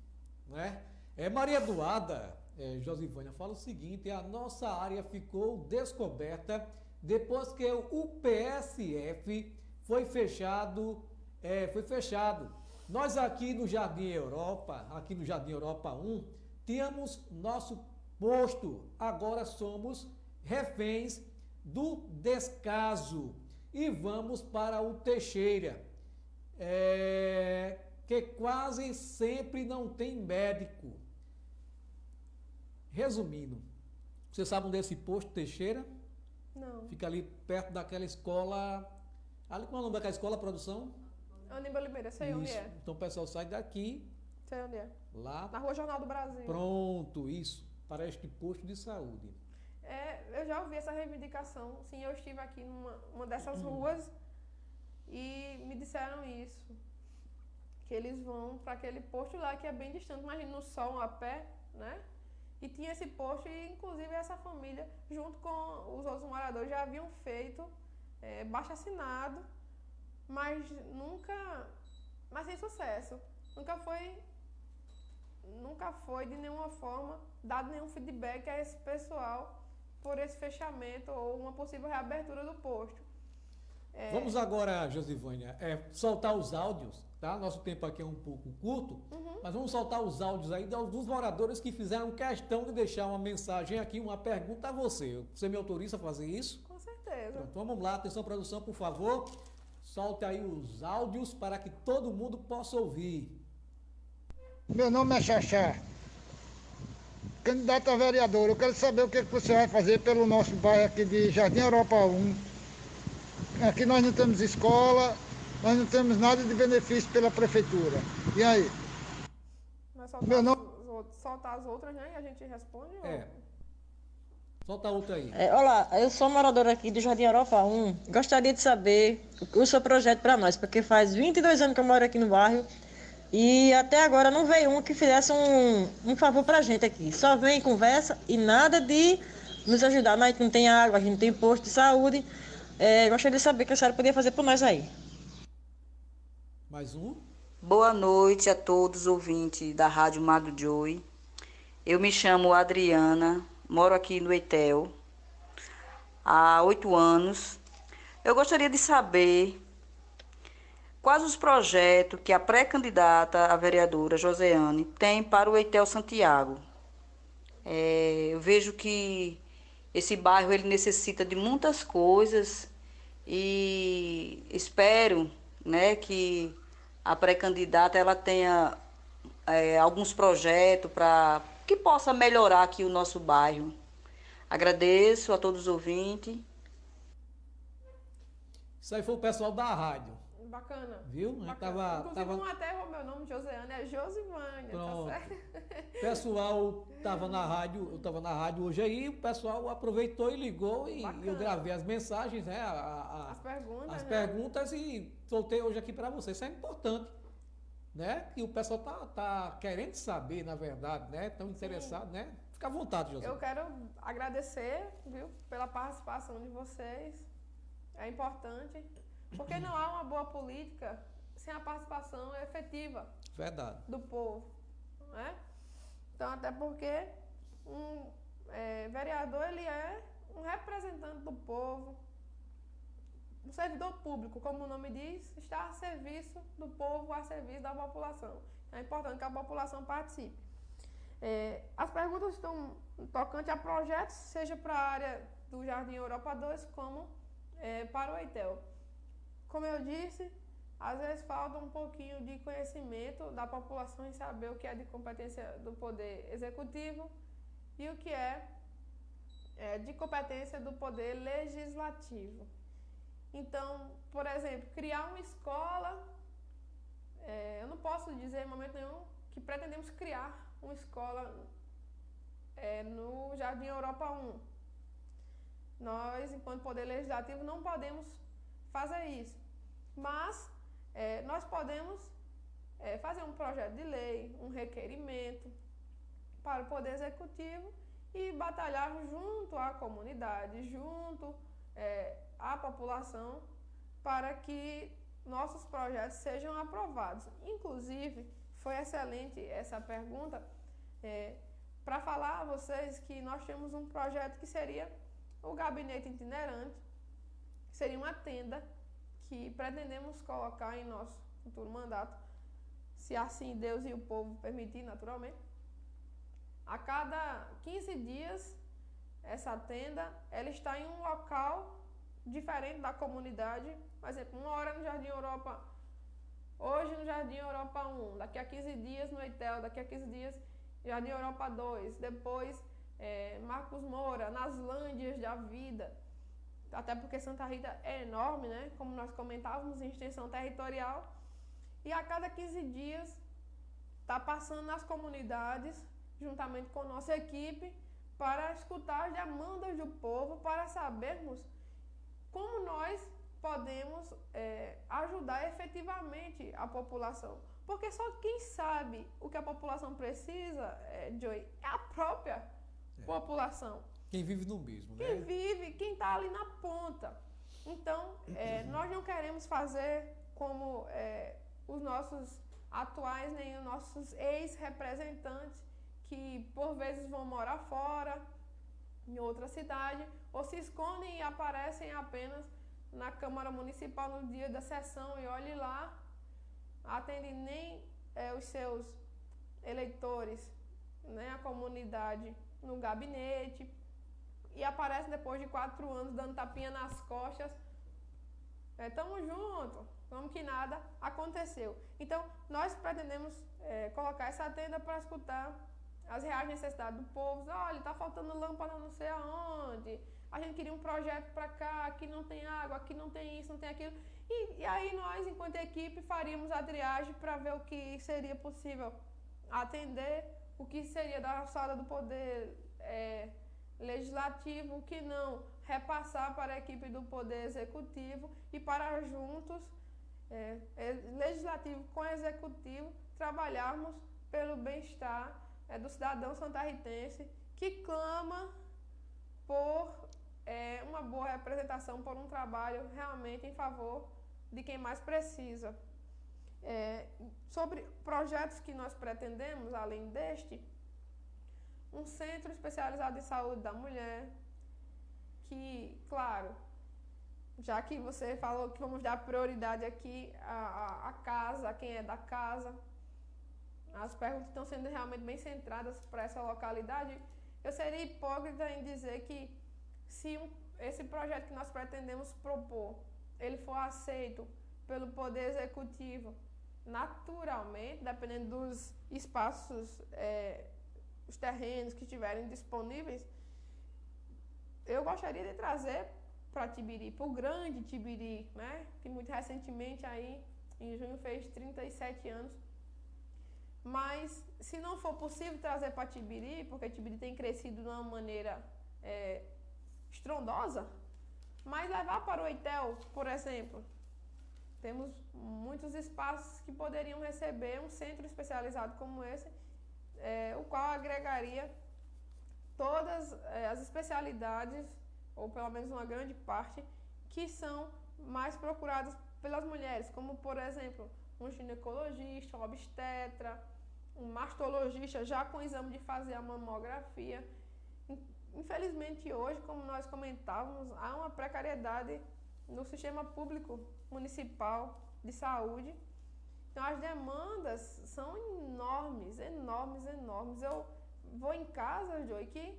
né? Maria Eduarda, Josivânia, fala o seguinte: a nossa área ficou descoberta depois que o PSF foi fechado. Nós aqui no Jardim Europa 1, tínhamos nosso posto, agora somos reféns do descaso e vamos para o Teixeira, que quase sempre não tem médico. Resumindo, vocês sabem desse posto Teixeira?
Não.
Fica ali perto daquela escola. Ali, qual é o nome daquela escola, produção?
Aníbal Limeira, sei onde é.
Então o pessoal sai daqui.
Sei onde é.
Lá.
Na Rua Jornal do Brasil.
Pronto, isso. Para este posto de saúde.
Eu já ouvi essa reivindicação. Sim, eu estive aqui numa dessas ruas e me disseram isso. Que eles vão para aquele posto lá que é bem distante, imagina no sol, a pé, né? E tinha esse posto e, inclusive, essa família, junto com os outros moradores, já haviam feito baixo-assinado, mas sem sucesso. Nunca foi de nenhuma forma dado nenhum feedback a esse pessoal por esse fechamento ou uma possível reabertura do posto.
Vamos agora, Josivânia, soltar os áudios, tá? Nosso tempo aqui é um pouco curto, mas vamos soltar os áudios aí dos moradores que fizeram questão de deixar uma mensagem aqui, uma pergunta a você. Você me autoriza a fazer isso?
Com certeza. certeza.
Pronto, vamos lá, atenção produção, por favor. Solte aí os áudios para que todo mundo possa ouvir.
Meu nome é Xaxá, candidato a vereador. Eu quero saber o que você vai fazer pelo nosso bairro aqui de Jardim Europa 1. Aqui nós não temos escola, nós não temos nada de benefício pela prefeitura. E aí?
Mas soltar as outras, né? E a gente responde?
É. Solta outra aí.
Olá, eu sou moradora aqui do Jardim Europa 1. Gostaria de saber o seu projeto para nós, porque faz 22 anos que eu moro aqui no bairro e até agora não veio um que fizesse um favor para a gente aqui. Só vem conversa e nada de nos ajudar. A gente não tem água, a gente não tem posto de saúde. Gostaria de saber o que a senhora podia fazer por nós aí.
Mais um.
Boa noite a todos os ouvintes da Rádio Mago Joy. Eu me chamo Adriana, moro aqui no Eitel há 8 anos. Eu gostaria de saber quais os projetos que a pré-candidata a vereadora Joseane tem para o Eitel Santiago. Eu vejo que esse bairro ele necessita de muitas coisas e espero, né, que a pré-candidata ela tenha alguns projetos para que possa melhorar aqui o nosso bairro. Agradeço a todos os ouvintes.
Isso aí foi o pessoal da rádio.
Bacana.
Viu?
Bacana. Inclusive, um até errou meu nome, Joseane, é Josivânia,
Pronto.
tá certo?
O pessoal estava na rádio, eu estava na rádio hoje aí, o pessoal aproveitou e ligou e eu gravei as mensagens, né?
As perguntas.
As
né?
perguntas e soltei hoje aqui para vocês. Isso é importante, né? Que o pessoal tá querendo saber, na verdade, né? Tão interessado, né? Fica à vontade, José.
Eu quero agradecer, viu, pela participação de vocês. É importante, porque não há uma boa política sem a participação efetiva
Verdade.
do povo, né? Então, até porque um vereador, ele é um representante do povo, um servidor público, como o nome diz, está a serviço do povo, a serviço da população. É importante que a população participe. As perguntas estão tocantes a projetos, seja para a área do Jardim Europa 2, como para o Eitel. Como eu disse, às vezes falta um pouquinho de conhecimento da população em saber o que é de competência do Poder Executivo e o que é de competência do Poder Legislativo. Então, por exemplo, criar uma escola, eu não posso dizer em momento nenhum que pretendemos criar uma escola no Jardim Europa 1. Nós, enquanto Poder Legislativo, não podemos fazer isso. Mas nós podemos fazer um projeto de lei, um requerimento para o Poder Executivo e batalhar junto à comunidade, junto à população, para que nossos projetos sejam aprovados. Inclusive, foi excelente essa pergunta para falar a vocês que nós temos um projeto que seria o gabinete itinerante, que seria uma tenda que pretendemos colocar em nosso futuro mandato, se assim Deus e o povo permitir, naturalmente. A cada 15 dias, essa tenda ela está em um local diferente da comunidade. Por exemplo, uma hora no Jardim Europa, hoje no Jardim Europa 1, daqui a 15 dias no Eitel, daqui a 15 dias Jardim Europa 2, depois Marcos Moura, nas Lândias da Vida, até porque Santa Rita é enorme, né? Como nós comentávamos, em extensão territorial, e a cada 15 dias está passando nas comunidades, juntamente com nossa equipe, para escutar as demandas do povo, para sabermos como nós podemos ajudar efetivamente a população. Porque só quem sabe o que a população precisa, Joey, é a própria população.
Quem vive no mesmo, né?
Quem vive, quem está ali na ponta. Então, nós não queremos fazer como os nossos atuais, nem os nossos ex-representantes, que por vezes vão morar fora, em outra cidade, ou se escondem e aparecem apenas na Câmara Municipal no dia da sessão e olhe lá, atendem nem os seus eleitores, né, a comunidade no gabinete. e aparecem depois de 4 anos dando tapinha nas costas. Tamo junto, como que nada aconteceu. Então, nós pretendemos colocar essa tenda para escutar as reais necessidades do povo. Olha, tá faltando lâmpada não sei aonde, a gente queria um projeto para cá, aqui não tem água, aqui não tem isso, não tem aquilo. E aí nós, enquanto equipe, faríamos a triagem para ver o que seria possível atender, o que seria da alçada do poder legislativo, o que não, repassar para a equipe do poder executivo e para juntos, legislativo com executivo, trabalharmos pelo bem-estar do cidadão santarritense que clama por uma boa representação, por um trabalho realmente em favor de quem mais precisa. Sobre projetos que nós pretendemos, além deste, um centro especializado em saúde da mulher, que, claro, já que você falou que vamos dar prioridade aqui à casa, a quem é da casa, as perguntas estão sendo realmente bem centradas para essa localidade. Eu seria hipócrita em dizer que se esse projeto que nós pretendemos propor, ele for aceito pelo Poder Executivo, naturalmente, dependendo dos espaços, os terrenos que estiverem disponíveis, eu gostaria de trazer para Tibiri, para o grande Tibiri, né? Que muito recentemente aí, em junho, fez 37 anos. Mas, se não for possível trazer para Tibiri, porque Tibiri tem crescido de uma maneira estrondosa, mas levar para o Oitel, por exemplo, temos muitos espaços que poderiam receber um centro especializado como esse, o qual agregaria todas as especialidades, ou pelo menos uma grande parte, que são mais procuradas pelas mulheres, como, por exemplo, um ginecologista, um obstetra, um mastologista já com o exame de fazer a mamografia. Infelizmente, hoje, como nós comentávamos, há uma precariedade no sistema público municipal de saúde. Então, as demandas são enormes, enormes, enormes. Eu vou em casa, Joey, que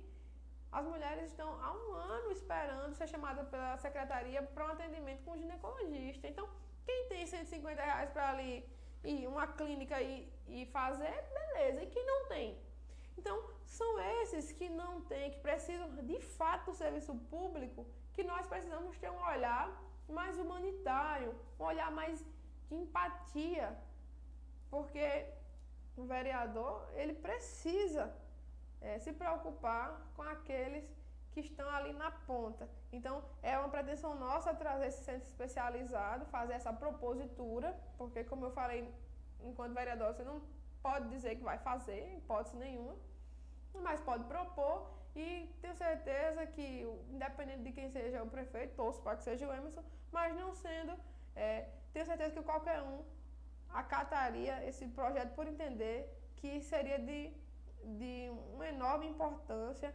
as mulheres estão há um ano esperando ser chamada pela secretaria para um atendimento com um ginecologista. Então, quem tem R$150 para ali e uma clínica e fazer, beleza. E quem não tem? Então, são esses que não têm, que precisam de fato do serviço público, que nós precisamos ter um olhar mais humanitário, um olhar mais de empatia, porque o vereador, ele precisa se preocupar com aqueles que estão ali na ponta. Então, é uma pretensão nossa trazer esse centro especializado, fazer essa propositura, porque, como eu falei, enquanto vereador, você não pode dizer que vai fazer, hipótese nenhuma, mas pode propor, e tenho certeza que, independente de quem seja o prefeito, torço para que seja o Emerson, mas não sendo, tenho certeza que qualquer um acataria esse projeto por entender que seria de uma enorme importância,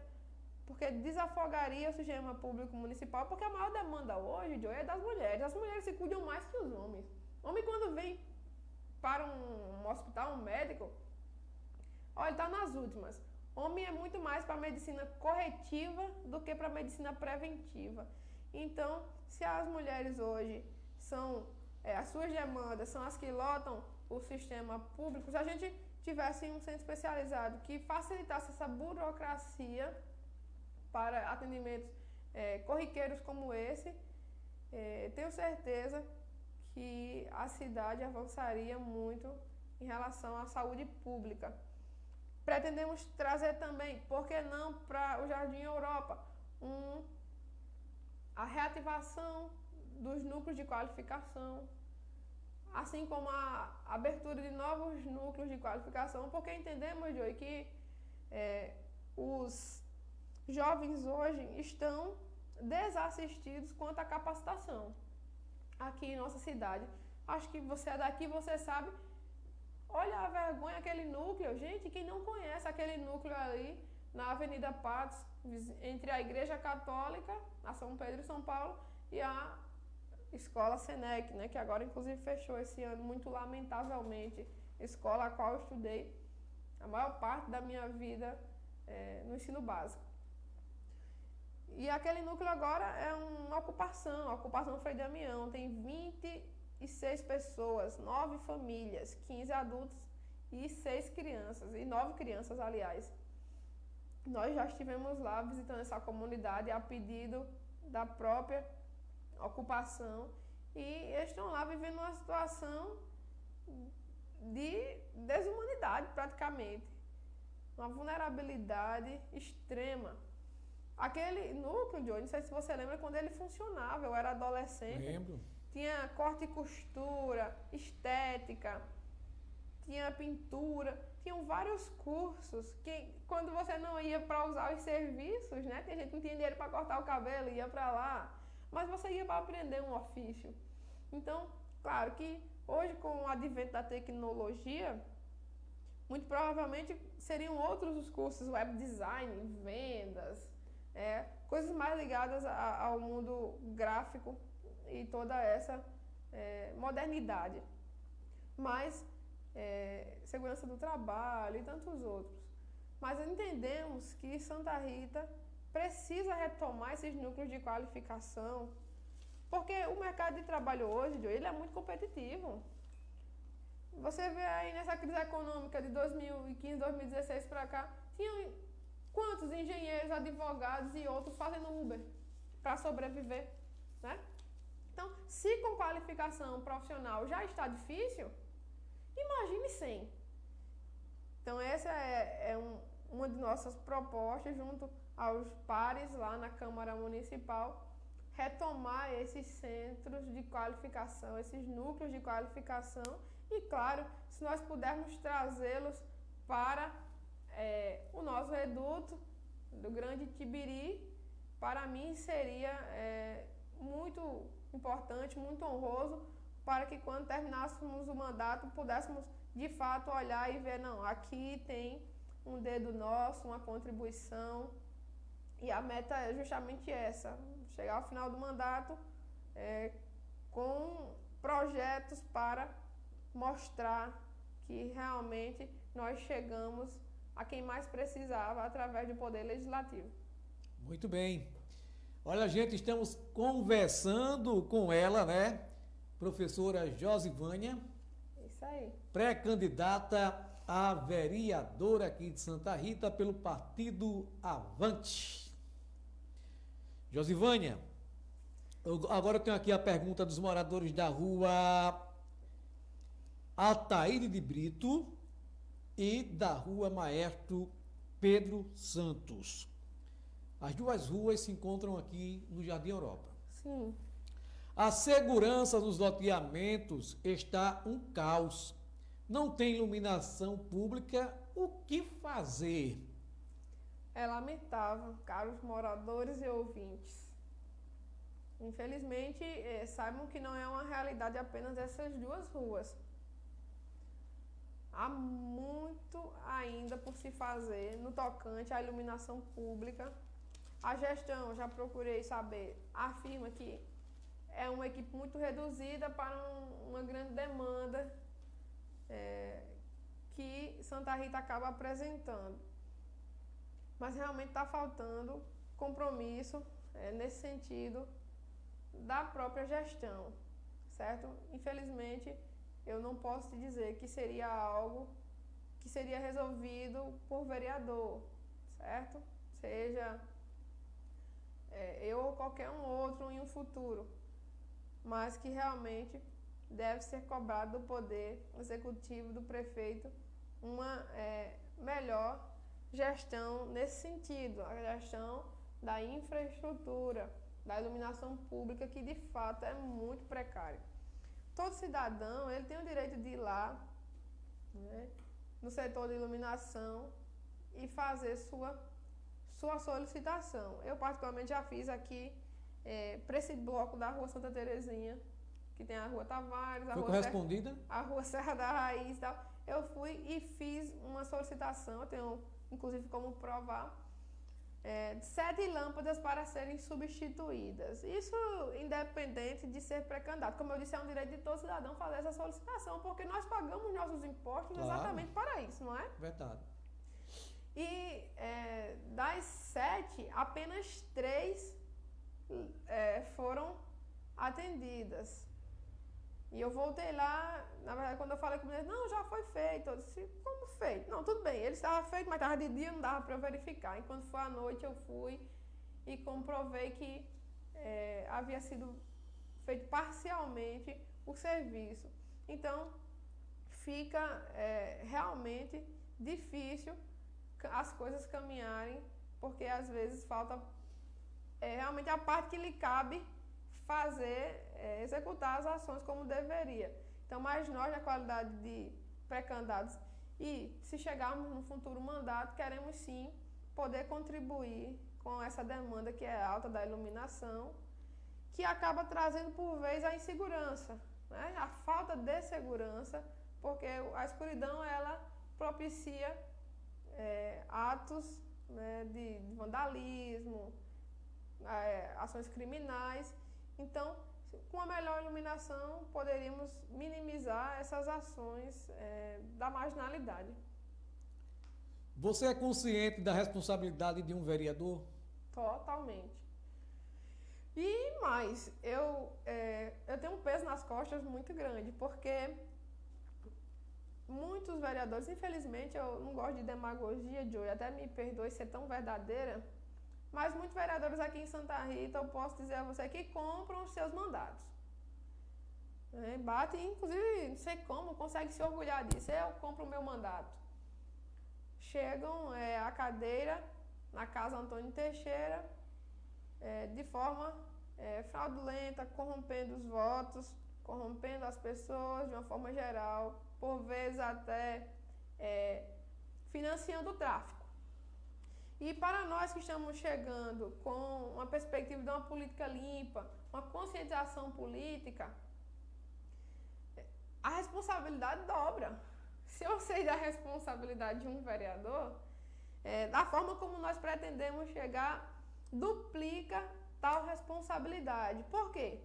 porque desafogaria o sistema público municipal, porque a maior demanda hoje, Joey, é das mulheres. As mulheres se cuidam mais que os homens. O homem, quando vem para um hospital, um médico, olha, ele está nas últimas. Homem é muito mais para a medicina corretiva do que para a medicina preventiva. Então, se as mulheres hoje são, as suas demandas são as que lotam o sistema público, se a gente tivesse um centro especializado que facilitasse essa burocracia para atendimentos corriqueiros como esse, tenho certeza que a cidade avançaria muito em relação à saúde pública. Pretendemos trazer também, por que não, para o Jardim Europa, a reativação dos núcleos de qualificação, assim como a abertura de novos núcleos de qualificação, porque entendemos, Joey, que os jovens hoje estão desassistidos quanto à capacitação aqui em nossa cidade. Acho que você é daqui, você sabe. Olha a vergonha, aquele núcleo. Gente, quem não conhece aquele núcleo ali na Avenida Patos, entre a Igreja Católica, a São Pedro e São Paulo, e a Escola Senec, né, que agora inclusive fechou esse ano, muito lamentavelmente, escola a qual eu estudei a maior parte da minha vida no ensino básico. E aquele núcleo agora é uma ocupação, a ocupação Frei Damião, tem 26 pessoas, 9 famílias, 15 adultos e 6 crianças, e 9 crianças, aliás. Nós já estivemos lá visitando essa comunidade a pedido da própria ocupação e eles estão lá vivendo uma situação de desumanidade praticamente, uma vulnerabilidade extrema. Aquele núcleo, Johnny, não sei se você lembra quando ele funcionava, eu era adolescente.
Lembro.
Tinha corte e costura, estética, tinha pintura, tinham vários cursos que quando você não ia para usar os serviços, né? Tem gente que não tinha dinheiro para cortar o cabelo, ia para lá, mas você ia para aprender um ofício. Então, claro que hoje com o advento da tecnologia, muito provavelmente seriam outros os cursos, web design, vendas, coisas mais ligadas ao mundo gráfico e toda essa modernidade. Mas segurança do trabalho e tantos outros. Mas entendemos que Santa Rita precisa retomar esses núcleos de qualificação, porque o mercado de trabalho hoje, ele é muito competitivo. Você vê aí nessa crise econômica de 2015, 2016 para cá, tinham quantos engenheiros, advogados e outros fazendo Uber para sobreviver, né? Então, se com qualificação profissional já está difícil, imagine sem. Então, essa é uma de nossas propostas, junto aos pares lá na Câmara Municipal, retomar esses centros de qualificação, esses núcleos de qualificação e, claro, se nós pudermos trazê-los para o nosso reduto do Grande Tibiri, para mim seria muito importante, muito honroso, para que quando terminássemos o mandato pudéssemos de fato olhar e ver, não, aqui tem um dedo nosso, uma contribuição, e a meta é justamente essa, chegar ao final do mandato com projetos para mostrar que realmente nós chegamos a quem mais precisava através do Poder Legislativo.
Muito bem. Olha, gente, estamos conversando com ela, né? Professora Josivânia.
Isso aí.
Pré-candidata a vereadora aqui de Santa Rita pelo Partido Avante. Josivânia, agora eu tenho aqui a pergunta dos moradores da rua Altaíde de Brito e da rua Maestro Pedro Santos. As duas ruas se encontram aqui no Jardim Europa.
Sim.
A segurança nos loteamentos está um caos. Não tem iluminação pública. O que fazer?
É lamentável, caros moradores e ouvintes. Infelizmente, saibam que não é uma realidade apenas dessas duas ruas. Há muito ainda por se fazer no tocante à iluminação pública. A gestão, já procurei saber, afirma que é uma equipe muito reduzida para uma grande demanda que Santa Rita acaba apresentando. Mas realmente está faltando compromisso nesse sentido da própria gestão, certo? Infelizmente, eu não posso te dizer que seria algo que seria resolvido por vereador, certo? Seja eu ou qualquer um outro em um futuro, mas que realmente deve ser cobrado do poder executivo, do prefeito, uma melhor gestão nesse sentido, a gestão da infraestrutura, da iluminação pública, que de fato é muito precária. Todo cidadão, ele tem o direito de ir lá, né, no setor de iluminação e fazer sua solicitação. Eu particularmente já fiz aqui para esse bloco da Rua Santa Terezinha, que tem a Rua Tavares,
Foi correspondida?
A Rua Serra da Raiz e tal. Eu fui e fiz uma solicitação, eu tenho inclusive como provar, de 7 lâmpadas para serem substituídas. Isso independente de ser pré-candidato. Como eu disse, é um direito de todo cidadão fazer essa solicitação, porque nós pagamos nossos impostos exatamente para isso, não é?
Verdade.
E das 7, apenas 3 foram atendidas. E eu voltei lá, na verdade, quando eu falei com eles, não, já foi feito. Eu disse, como feito? Não, tudo bem, ele estava feito, mas estava de dia, não dava para eu verificar. Enquanto foi à noite, eu fui e comprovei que havia sido feito parcialmente o serviço. Então, fica realmente difícil as coisas caminharem, porque às vezes falta realmente a parte que lhe cabe fazer, executar as ações como deveria. Então, mas nós, na qualidade de pré-candidatos, e se chegarmos no futuro mandato, queremos sim poder contribuir com essa demanda que é alta da iluminação, que acaba trazendo por vez a insegurança, né? A falta de segurança, porque a escuridão ela propicia atos, né, de vandalismo, ações criminais. Então, com a melhor iluminação, poderíamos minimizar essas ações da marginalidade.
Você é consciente da responsabilidade de um vereador?
Totalmente. E mais, eu tenho um peso nas costas muito grande, porque muitos vereadores, infelizmente, eu não gosto de demagogia, Joey, até me perdoe ser tão verdadeira, mas muitos vereadores aqui em Santa Rita, eu posso dizer a você, que compram os seus mandatos. Bate, inclusive, não sei como, consegue se orgulhar disso, eu compro o meu mandato. Chegam à cadeira, na casa Antônio Teixeira, de forma fraudulenta, corrompendo os votos, corrompendo as pessoas de uma forma geral, por vezes até financiando o tráfico. E para nós que estamos chegando com uma perspectiva de uma política limpa, uma conscientização política, a responsabilidade dobra. Se eu sei da responsabilidade de um vereador, da forma como nós pretendemos chegar, duplica tal responsabilidade. Por quê?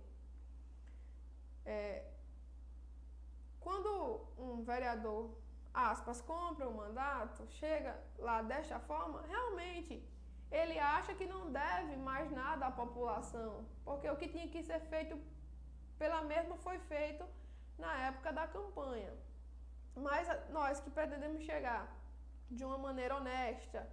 Quando um vereador, aspas, compra o mandato, chega lá desta forma, realmente ele acha que não deve mais nada à população, porque o que tinha que ser feito pela mesma foi feito na época da campanha. Mas nós que pretendemos chegar de uma maneira honesta,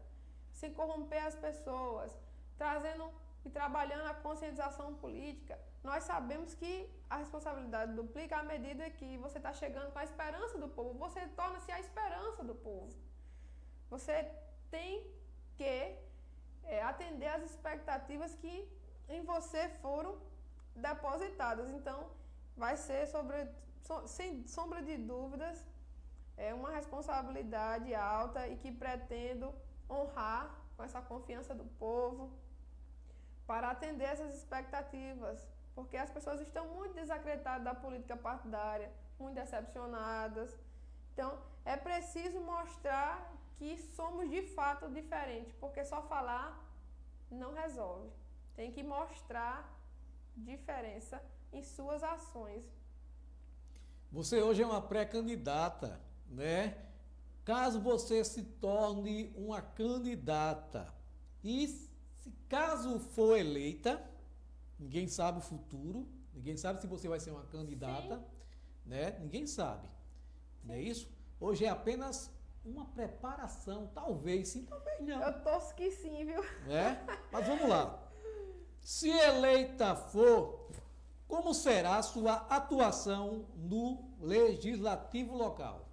sem corromper as pessoas, trazendo e trabalhando a conscientização política, nós sabemos que a responsabilidade duplica à medida que você está chegando com a esperança do povo, você torna-se a esperança do povo. Você tem que atender às expectativas que em você foram depositadas. Então, vai ser, sem sombra de dúvidas, uma responsabilidade alta e que pretendo honrar com essa confiança do povo para atender essas expectativas, porque as pessoas estão muito desacreditadas da política partidária, muito decepcionadas. Então, é preciso mostrar que somos de fato diferentes, porque só falar não resolve. Tem que mostrar diferença em suas ações.
Você hoje é uma pré-candidata, né? Caso você se torne uma candidata e caso for eleita, ninguém sabe o futuro, ninguém sabe se você vai ser uma candidata, né? Ninguém sabe, não é isso? Hoje é apenas uma preparação, talvez sim, talvez não.
Eu torço que sim, viu?
Mas vamos lá. Se eleita for, como será a sua atuação no legislativo local?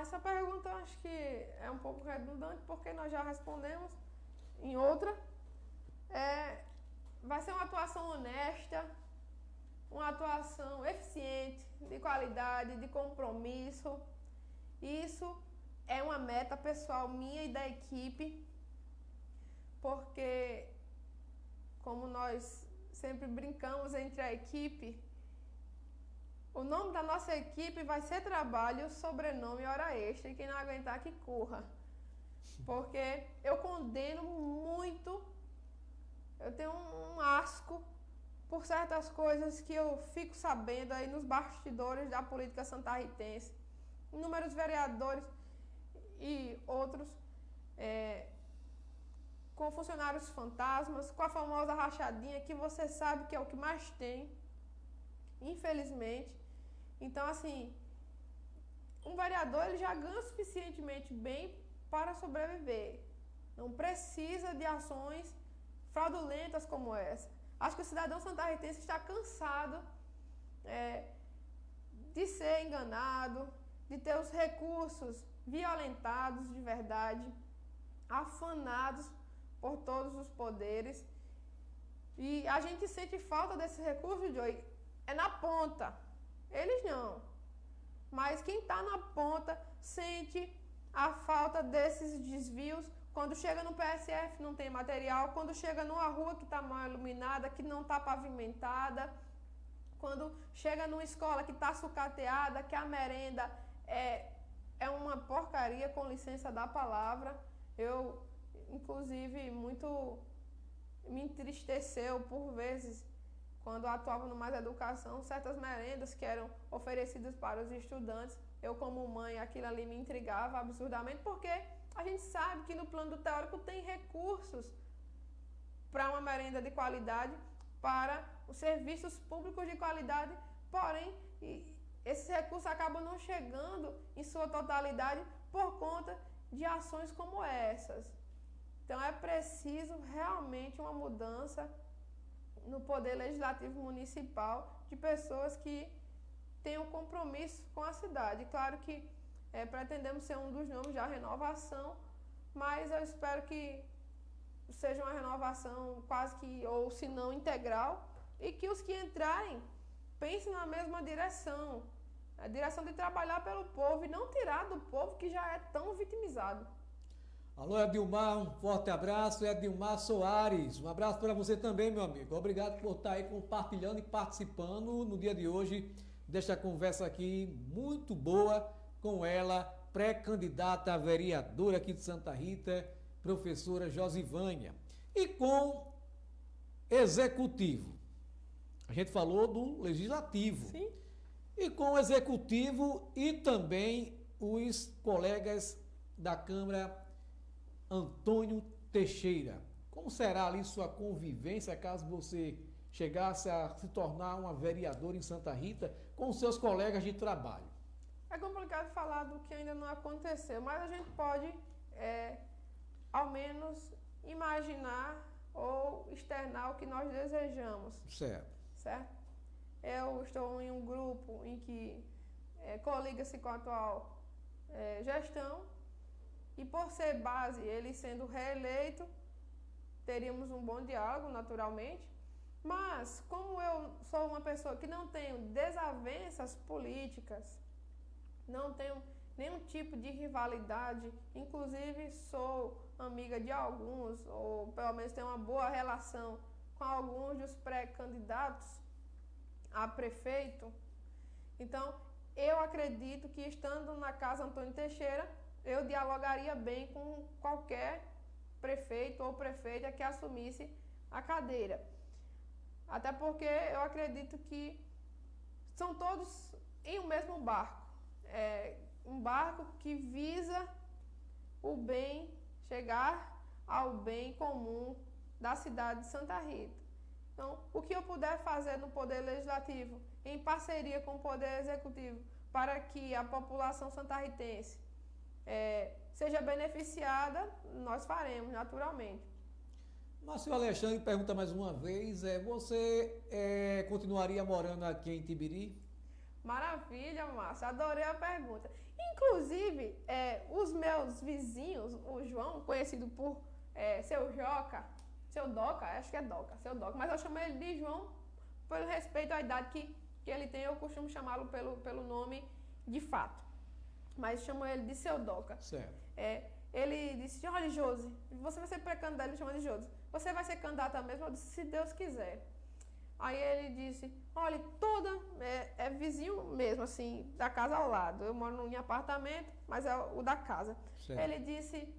Essa pergunta eu acho que é um pouco redundante, porque nós já respondemos em outra. Vai ser uma atuação honesta, uma atuação eficiente, de qualidade, de compromisso. Isso é uma meta pessoal minha e da equipe, porque, como nós sempre brincamos entre a equipe, o nome da nossa equipe vai ser trabalho, sobrenome e hora extra, e quem não aguentar que corra. Porque eu condeno muito, eu tenho um asco por certas coisas que eu fico sabendo aí nos bastidores da política santarritense. Inúmeros vereadores e outros com funcionários fantasmas, com a famosa rachadinha que você sabe que é o que mais tem, infelizmente. Então, assim, um vereador ele já ganha suficientemente bem para sobreviver. Não precisa de ações fraudulentas como essa. Acho que o cidadão santarritense está cansado de ser enganado, de ter os recursos violentados de verdade, afanados por todos os poderes. E a gente sente falta desses recursos, Joey, é na ponta. Eles não. Mas quem está na ponta sente a falta desses desvios. Quando chega no PSF não tem material, quando chega numa rua que está mal iluminada, que não está pavimentada, quando chega numa escola que está sucateada, que a merenda é uma porcaria, com licença da palavra. Eu, inclusive, muito me entristeceu por vezes, quando eu atuava no Mais Educação, certas merendas que eram oferecidas para os estudantes. Eu, como mãe, aquilo ali me intrigava absurdamente, porque a gente sabe que no plano do teórico tem recursos para uma merenda de qualidade, para os serviços públicos de qualidade, porém, esses recursos acabam não chegando em sua totalidade por conta de ações como essas. Então, é preciso realmente uma mudança no Poder Legislativo Municipal de pessoas que tenham compromisso com a cidade. Claro que pretendemos ser um dos nomes da renovação, mas eu espero que seja uma renovação quase que, ou se não integral, e que os que entrarem pensem na mesma direção, a direção de trabalhar pelo povo e não tirar do povo que já é tão vitimizado.
Alô, Edilmar, um forte abraço. Edilmar Soares, um abraço para você também, meu amigo. Obrigado por estar aí compartilhando e participando no dia de hoje desta conversa aqui muito boa com ela, pré-candidata a vereadora aqui de Santa Rita, professora Josivânia. E com executivo. A gente falou do legislativo.
Sim.
E com o executivo e também os colegas da Câmara, Antônio Teixeira. Como será ali sua convivência caso você chegasse a se tornar uma vereadora em Santa Rita com seus colegas de trabalho?
É complicado falar do que ainda não aconteceu, mas a gente pode, ao menos, imaginar ou externar o que nós desejamos. Certo? Eu estou em um grupo em que coliga-se com a atual gestão, e por ser base, ele sendo reeleito, teríamos um bom diálogo, naturalmente. Mas, como eu sou uma pessoa que não tenho desavenças políticas, não tenho nenhum tipo de rivalidade, inclusive sou amiga de alguns, ou pelo menos tenho uma boa relação com alguns dos pré-candidatos a prefeito. Então, eu acredito que estando na casa Antônio Teixeira, eu dialogaria bem com qualquer prefeito ou prefeita que assumisse a cadeira. Até porque eu acredito que são todos em um mesmo barco. Um barco que visa o bem, chegar ao bem comum da cidade de Santa Rita. Então, o que eu puder fazer no Poder Legislativo, em parceria com o Poder Executivo, para que a população santarritense seja beneficiada, nós faremos, naturalmente.
Márcio Alexandre pergunta mais uma vez, você continuaria morando aqui em Tibiri?
Maravilha, Márcio, adorei a pergunta. Inclusive, os meus vizinhos, o João, conhecido por seu Joca, seu Doca, acho que é Doca, seu Doca, mas eu chamo ele de João pelo respeito à idade que ele tem, eu costumo chamá-lo pelo nome de fato. Mas chamo ele de seu Doca.
Certo.
Ele disse, olha, Josi, você vai ser pré-candidato, ele chama de Josi. Você vai ser candidata mesmo? Eu disse, se Deus quiser. Aí ele disse, olha, é vizinho mesmo, assim, da casa ao lado. Eu moro em apartamento, mas é o da casa.
Certo.
Ele disse,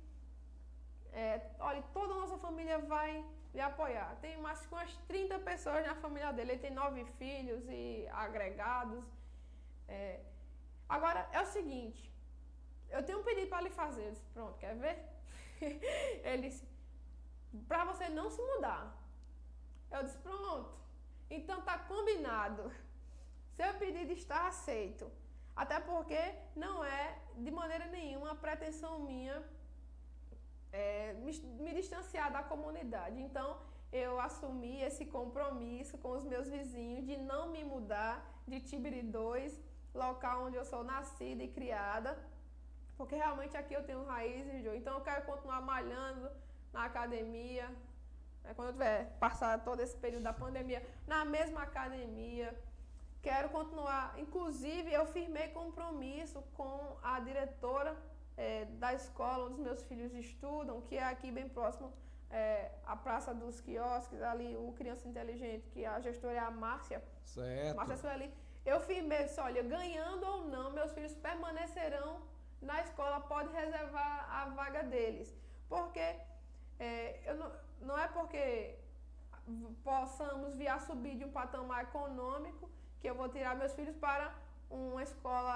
olha, toda a nossa família vai lhe apoiar. Tem mais que umas 30 pessoas na família dele. Ele tem 9 filhos e agregados. Agora, é o seguinte, eu tenho um pedido para lhe fazer. Eu disse, pronto, quer ver? Ele disse, para você não se mudar. Eu disse, pronto, então tá combinado. Seu pedido está aceito. Até porque não é de maneira nenhuma a pretensão minha me distanciar da comunidade. Então, eu assumi esse compromisso com os meus vizinhos de não me mudar de Tibiri 2, local onde eu sou nascida e criada, porque realmente aqui eu tenho raízes, Jô. Então, eu quero continuar malhando na academia, quando eu tiver passado todo esse período da pandemia, na mesma academia. Quero continuar. Inclusive, eu firmei compromisso com a diretora da escola onde os meus filhos estudam, que é aqui bem próximo à Praça dos Quiosques, ali o Criança Inteligente, que a gestora é a Márcia.
Certo.
Márcia Sueli. Eu firmei, disse, olha, ganhando ou não, meus filhos permanecerão na escola, pode reservar a vaga deles. Porque não é porque possamos vir a subir de um patamar econômico que eu vou tirar meus filhos para uma escola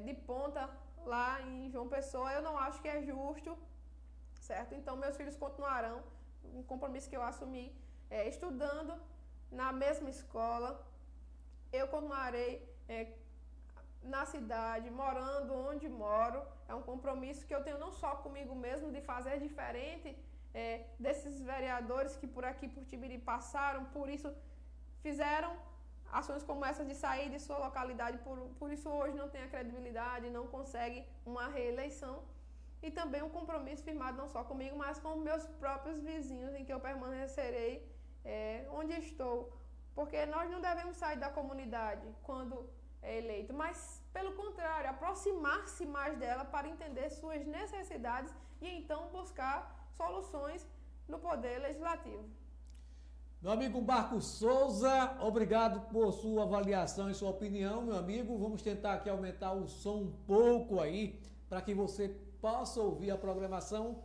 de ponta lá em João Pessoa. Eu não acho que é justo, certo? Então, meus filhos continuarão, um compromisso que eu assumi, estudando na mesma escola. Eu continuarei na cidade, morando onde moro. É um compromisso que eu tenho não só comigo mesmo, de fazer diferente desses vereadores que por aqui, por Tibiri, passaram, por isso fizeram ações como essa de sair de sua localidade, por isso hoje não tem a credibilidade, não consegue uma reeleição. E também um compromisso firmado não só comigo, mas com meus próprios vizinhos, em que eu permanecerei onde estou. Porque nós não devemos sair da comunidade quando é eleito, mas, pelo contrário, aproximar-se mais dela para entender suas necessidades e então buscar soluções no poder legislativo.
Meu amigo Marcos Souza, obrigado por sua avaliação e sua opinião, meu amigo. Vamos tentar aqui aumentar o som um pouco aí, para que você possa ouvir a programação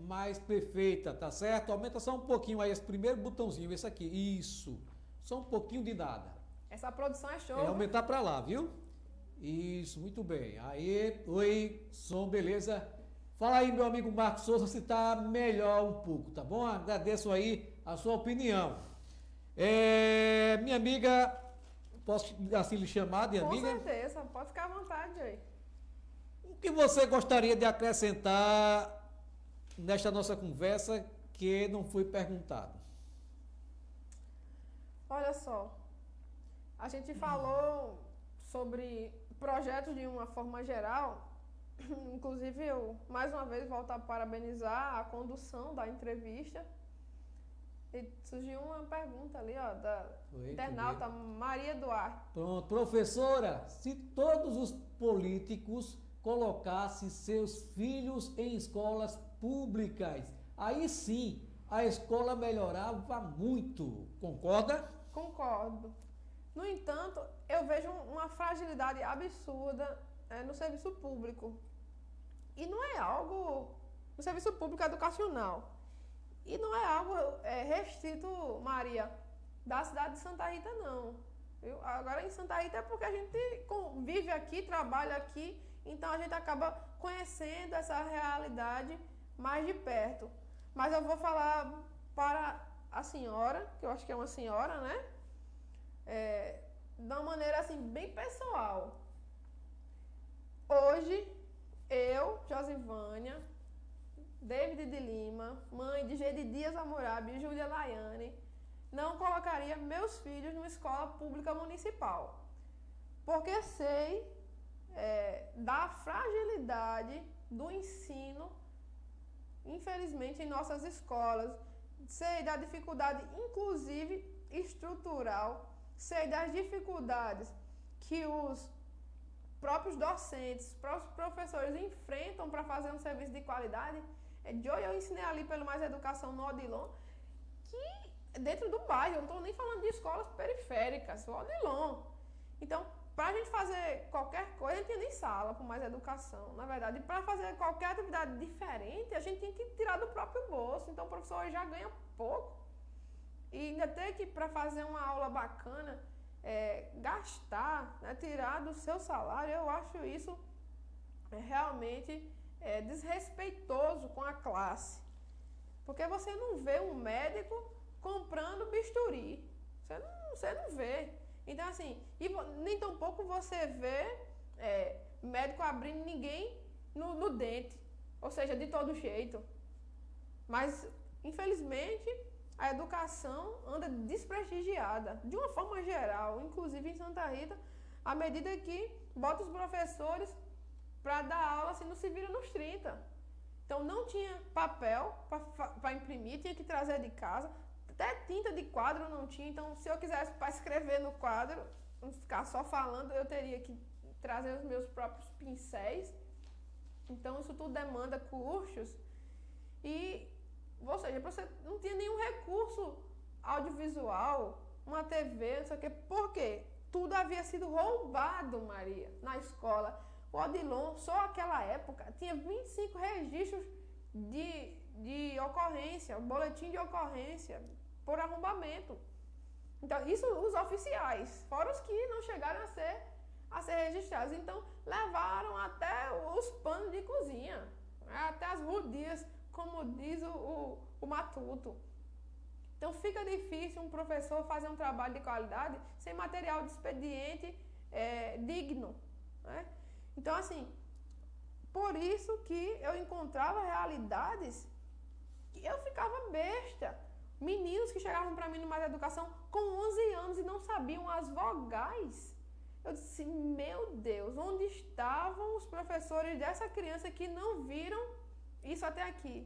mais perfeita, tá certo? Aumenta só um pouquinho aí, esse primeiro botãozinho, esse aqui, isso. Só um pouquinho de nada.
Essa produção é show.
Aumentar para lá, viu? Isso, muito bem. Aí, oi, som, beleza? Fala aí, meu amigo Marcos Souza, se tá melhor um pouco, tá bom? Agradeço aí a sua opinião. Minha amiga, posso assim lhe chamar de amiga?
Com certeza, pode ficar à vontade aí.
O que você gostaria de acrescentar nesta nossa conversa que não foi perguntado?
Olha só, a gente falou sobre projetos de uma forma geral. Inclusive, eu, mais uma vez, volto a parabenizar a condução da entrevista. E surgiu uma pergunta ali, ó, da internauta Maria Duarte.
Pronto, professora, se todos os políticos colocassem seus filhos em escolas públicas, aí sim a escola melhorava muito. Concorda?
Concordo. No entanto, eu vejo uma fragilidade absurda no serviço público. E não é algo no serviço público educacional. E não é algo restrito, Maria, da cidade de Santa Rita, não. Agora, em Santa Rita é porque a gente vive aqui, trabalha aqui, então a gente acaba conhecendo essa realidade mais de perto. Mas eu vou falar para a senhora, que eu acho que é uma senhora, né? De uma maneira assim, bem pessoal. Hoje, eu, Josivânia, David de Lima, mãe de G de Dias Hammurabi e Júlia Laiane, não colocaria meus filhos numa escola pública municipal. Porque sei da fragilidade do ensino, infelizmente, em nossas escolas. Sei da dificuldade, inclusive, estrutural. Sei das dificuldades que os próprios docentes, os próprios professores enfrentam para fazer um serviço de qualidade. Eu ensinei ali pelo Mais Educação no Odilon, que dentro do bairro, eu não estou nem falando de escolas periféricas, o Odilon. Então, para a gente fazer qualquer coisa, a gente tinha nem sala para Mais Educação. Na verdade, para fazer qualquer atividade diferente, a gente tem que tirar do próprio bolso. Então, o professor já ganha pouco. E ainda tem que, para fazer uma aula bacana, gastar, né, tirar do seu salário. Eu acho isso realmente desrespeitoso com a classe. Porque você não vê um médico comprando bisturi. Você não vê. Então, assim, nem tampouco você vê médico abrindo ninguém no dente. Ou seja, de todo jeito. Mas, infelizmente, a educação anda desprestigiada, de uma forma geral, inclusive em Santa Rita, à medida que bota os professores para dar aula, assim, não se vira nos 30. Então, não tinha papel para imprimir, tinha que trazer de casa, até tinta de quadro não tinha, então, se eu quisesse para escrever no quadro, não ficar só falando, eu teria que trazer os meus próprios pincéis. Então, isso tudo demanda custos e... Ou seja, você não tinha nenhum recurso audiovisual, uma TV, não sei o quê. Por quê? Tudo havia sido roubado, Maria, na escola. O Odilon, só aquela época, tinha 25 registros de ocorrência, boletim de ocorrência por arrombamento. Então, isso os oficiais, fora os que não chegaram a ser registrados. Então, levaram até os panos de cozinha, até as rodias, como diz o Matuto. Então fica difícil um professor fazer um trabalho de qualidade sem material de expediente digno, né? Então, assim, por isso que eu encontrava realidades que eu ficava besta. Meninos que chegavam para mim no Mais Educação com 11 anos e não sabiam as vogais. Eu disse, meu Deus, onde estavam os professores dessa criança que não viram isso até aqui?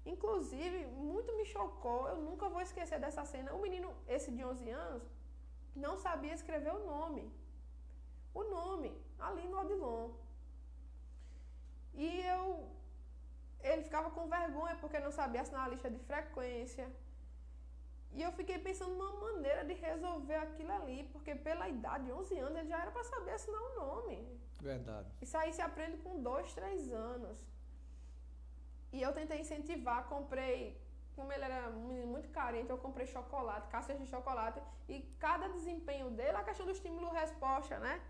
Inclusive, muito me chocou, eu nunca vou esquecer dessa cena. O menino, esse de 11 anos, não sabia escrever o nome. O nome, ali no Odilon. E ele ficava com vergonha porque não sabia assinar a lista de frequência. E eu fiquei pensando numa maneira de resolver aquilo ali, porque pela idade, 11 anos, ele já era para saber assinar o nome.
Verdade.
Isso aí se aprende com 2, 3 anos. E eu tentei incentivar, comprei, como ele era um menino muito carente, eu comprei chocolate, caixas de chocolate, e cada desempenho dele, a questão do estímulo-resposta, né?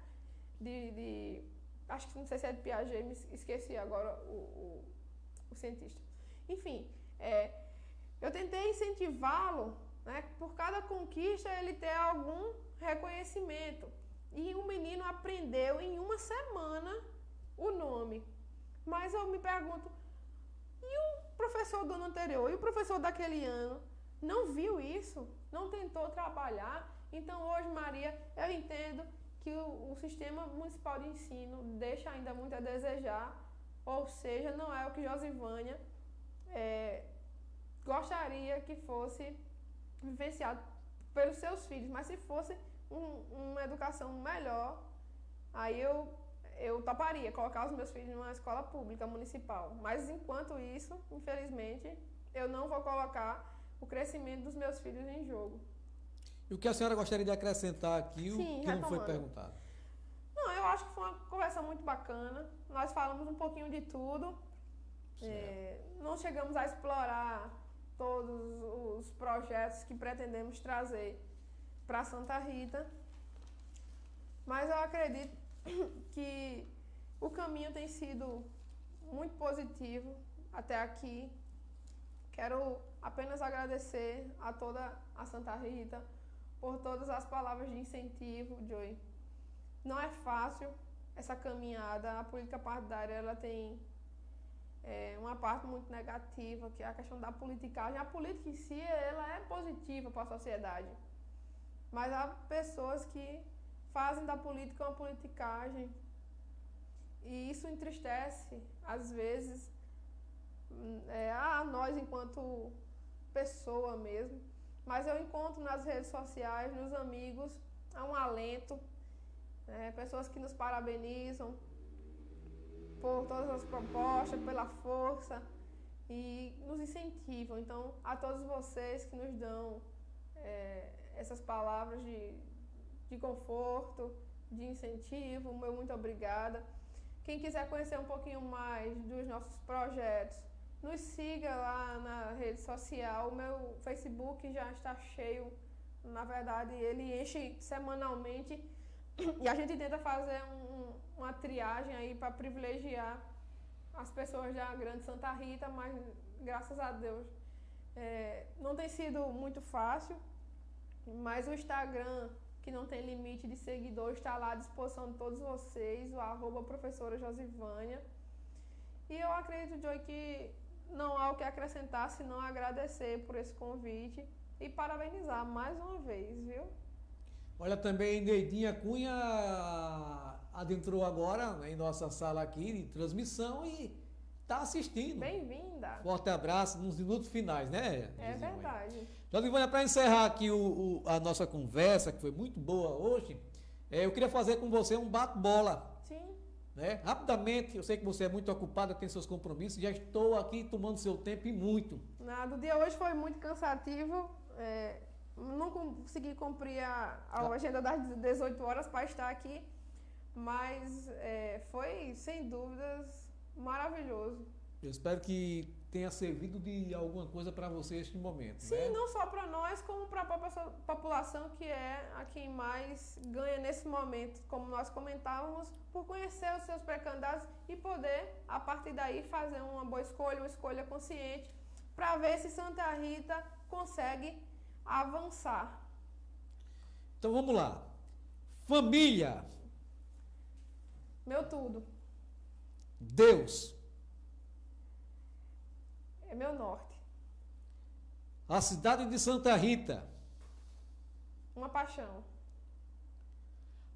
Acho que não sei se é de Piaget, me esqueci agora o cientista. Enfim, eu tentei incentivá-lo, né? Por cada conquista ele ter algum reconhecimento. E o menino aprendeu em uma semana o nome. Mas eu me pergunto, e o professor do ano anterior, e o professor daquele ano, não viu isso? Não tentou trabalhar? Então hoje, Maria, eu entendo que o sistema municipal de ensino deixa ainda muito a desejar, ou seja, não é o que Josivânia gostaria que fosse vivenciado pelos seus filhos, mas se fosse uma educação melhor, aí eu toparia colocar os meus filhos numa escola pública municipal. Mas enquanto isso, infelizmente, eu não vou colocar o crescimento dos meus filhos em jogo.
E o que a senhora gostaria de acrescentar aqui,
Sim,
o que não foi
retomando.
perguntado?
Não, eu acho que foi uma conversa muito bacana. Nós falamos um pouquinho de tudo. Não chegamos a explorar todos os projetos que pretendemos trazer para Santa Rita. Mas eu acredito que o caminho tem sido muito positivo até aqui. Quero apenas agradecer a toda a Santa Rita por todas as palavras de incentivo, Joey. Não é fácil essa caminhada. A política partidária ela tem uma parte muito negativa, que é a questão da politicagem. A política em si ela é positiva para a sociedade, mas há pessoas que fazem da política uma politicagem e isso entristece às vezes a nós enquanto pessoa mesmo. Mas eu encontro nas redes sociais, nos amigos, um alento, pessoas que nos parabenizam por todas as propostas, pela força e nos incentivam. Então, a todos vocês que nos dão essas palavras de conforto, de incentivo, meu muito obrigada. Quem quiser conhecer um pouquinho mais dos nossos projetos, nos siga lá na rede social. O meu Facebook já está cheio, na verdade ele enche semanalmente e a gente tenta fazer uma triagem aí para privilegiar as pessoas da Grande Santa Rita, mas graças a Deus Não tem sido muito fácil, mas o Instagram, que não tem limite de seguidores, está lá à disposição de todos vocês, o @professora Josivânia. E eu acredito, Joy, que não há o que acrescentar, senão agradecer por esse convite e parabenizar mais uma vez, viu?
Olha, também Neidinha Cunha adentrou agora, né, em nossa sala aqui de transmissão e está assistindo.
Bem-vinda!
Forte abraço nos minutos finais, né?
É verdade.
Josivânia, para encerrar aqui a nossa conversa, que foi muito boa hoje, eu queria fazer com você um bate-bola.
Sim.
Né? Rapidamente, eu sei que você é muito ocupada, tem seus compromissos, já estou aqui tomando seu tempo e muito.
Nada, o dia hoje foi muito cansativo, não consegui cumprir a agenda das 18 horas para estar aqui, mas foi, sem dúvidas, maravilhoso.
Eu espero que tenha servido de alguma coisa para você neste momento.
Sim,
né?
não só para nós, como para a população, que é a quem mais ganha nesse momento, como nós comentávamos, por conhecer os seus pré-candidatos e poder, a partir daí, fazer uma boa escolha, uma escolha consciente, para ver se Santa Rita consegue avançar.
Então vamos lá. Família.
Meu tudo.
Deus.
É meu norte.
A cidade de Santa Rita.
Uma paixão.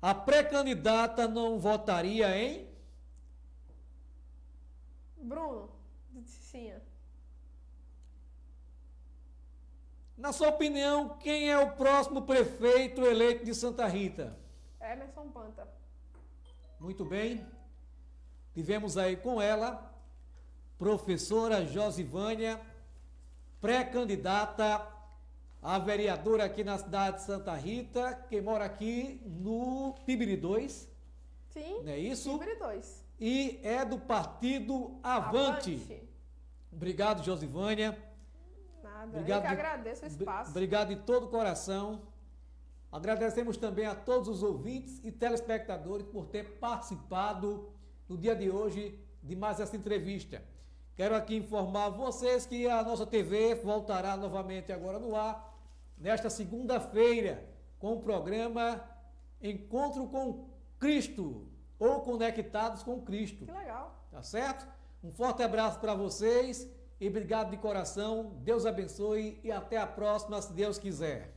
A pré-candidata não votaria em?
Bruno, de Cicinha.
Na sua opinião, quem é o próximo prefeito eleito de Santa Rita?
Emerson Panta.
Muito bem. Tivemos aí com ela, professora Josivânia, pré-candidata a vereadora aqui na cidade de Santa Rita, que mora aqui no Tibiri 2.
Sim.
Não é isso?
Tibiri 2.
E é do partido Avante. Obrigado, Josivânia.
Nada,
Obrigado
eu que agradeço o espaço.
Obrigado de todo o coração. Agradecemos também a todos os ouvintes e telespectadores por ter participado no dia de hoje de mais essa entrevista. Quero aqui informar vocês que a nossa TV voltará novamente agora no ar, nesta segunda-feira, com o programa Encontro com Cristo, ou Conectados com Cristo.
Que legal.
Tá certo? Um forte abraço para vocês e obrigado de coração. Deus abençoe e até a próxima, se Deus quiser.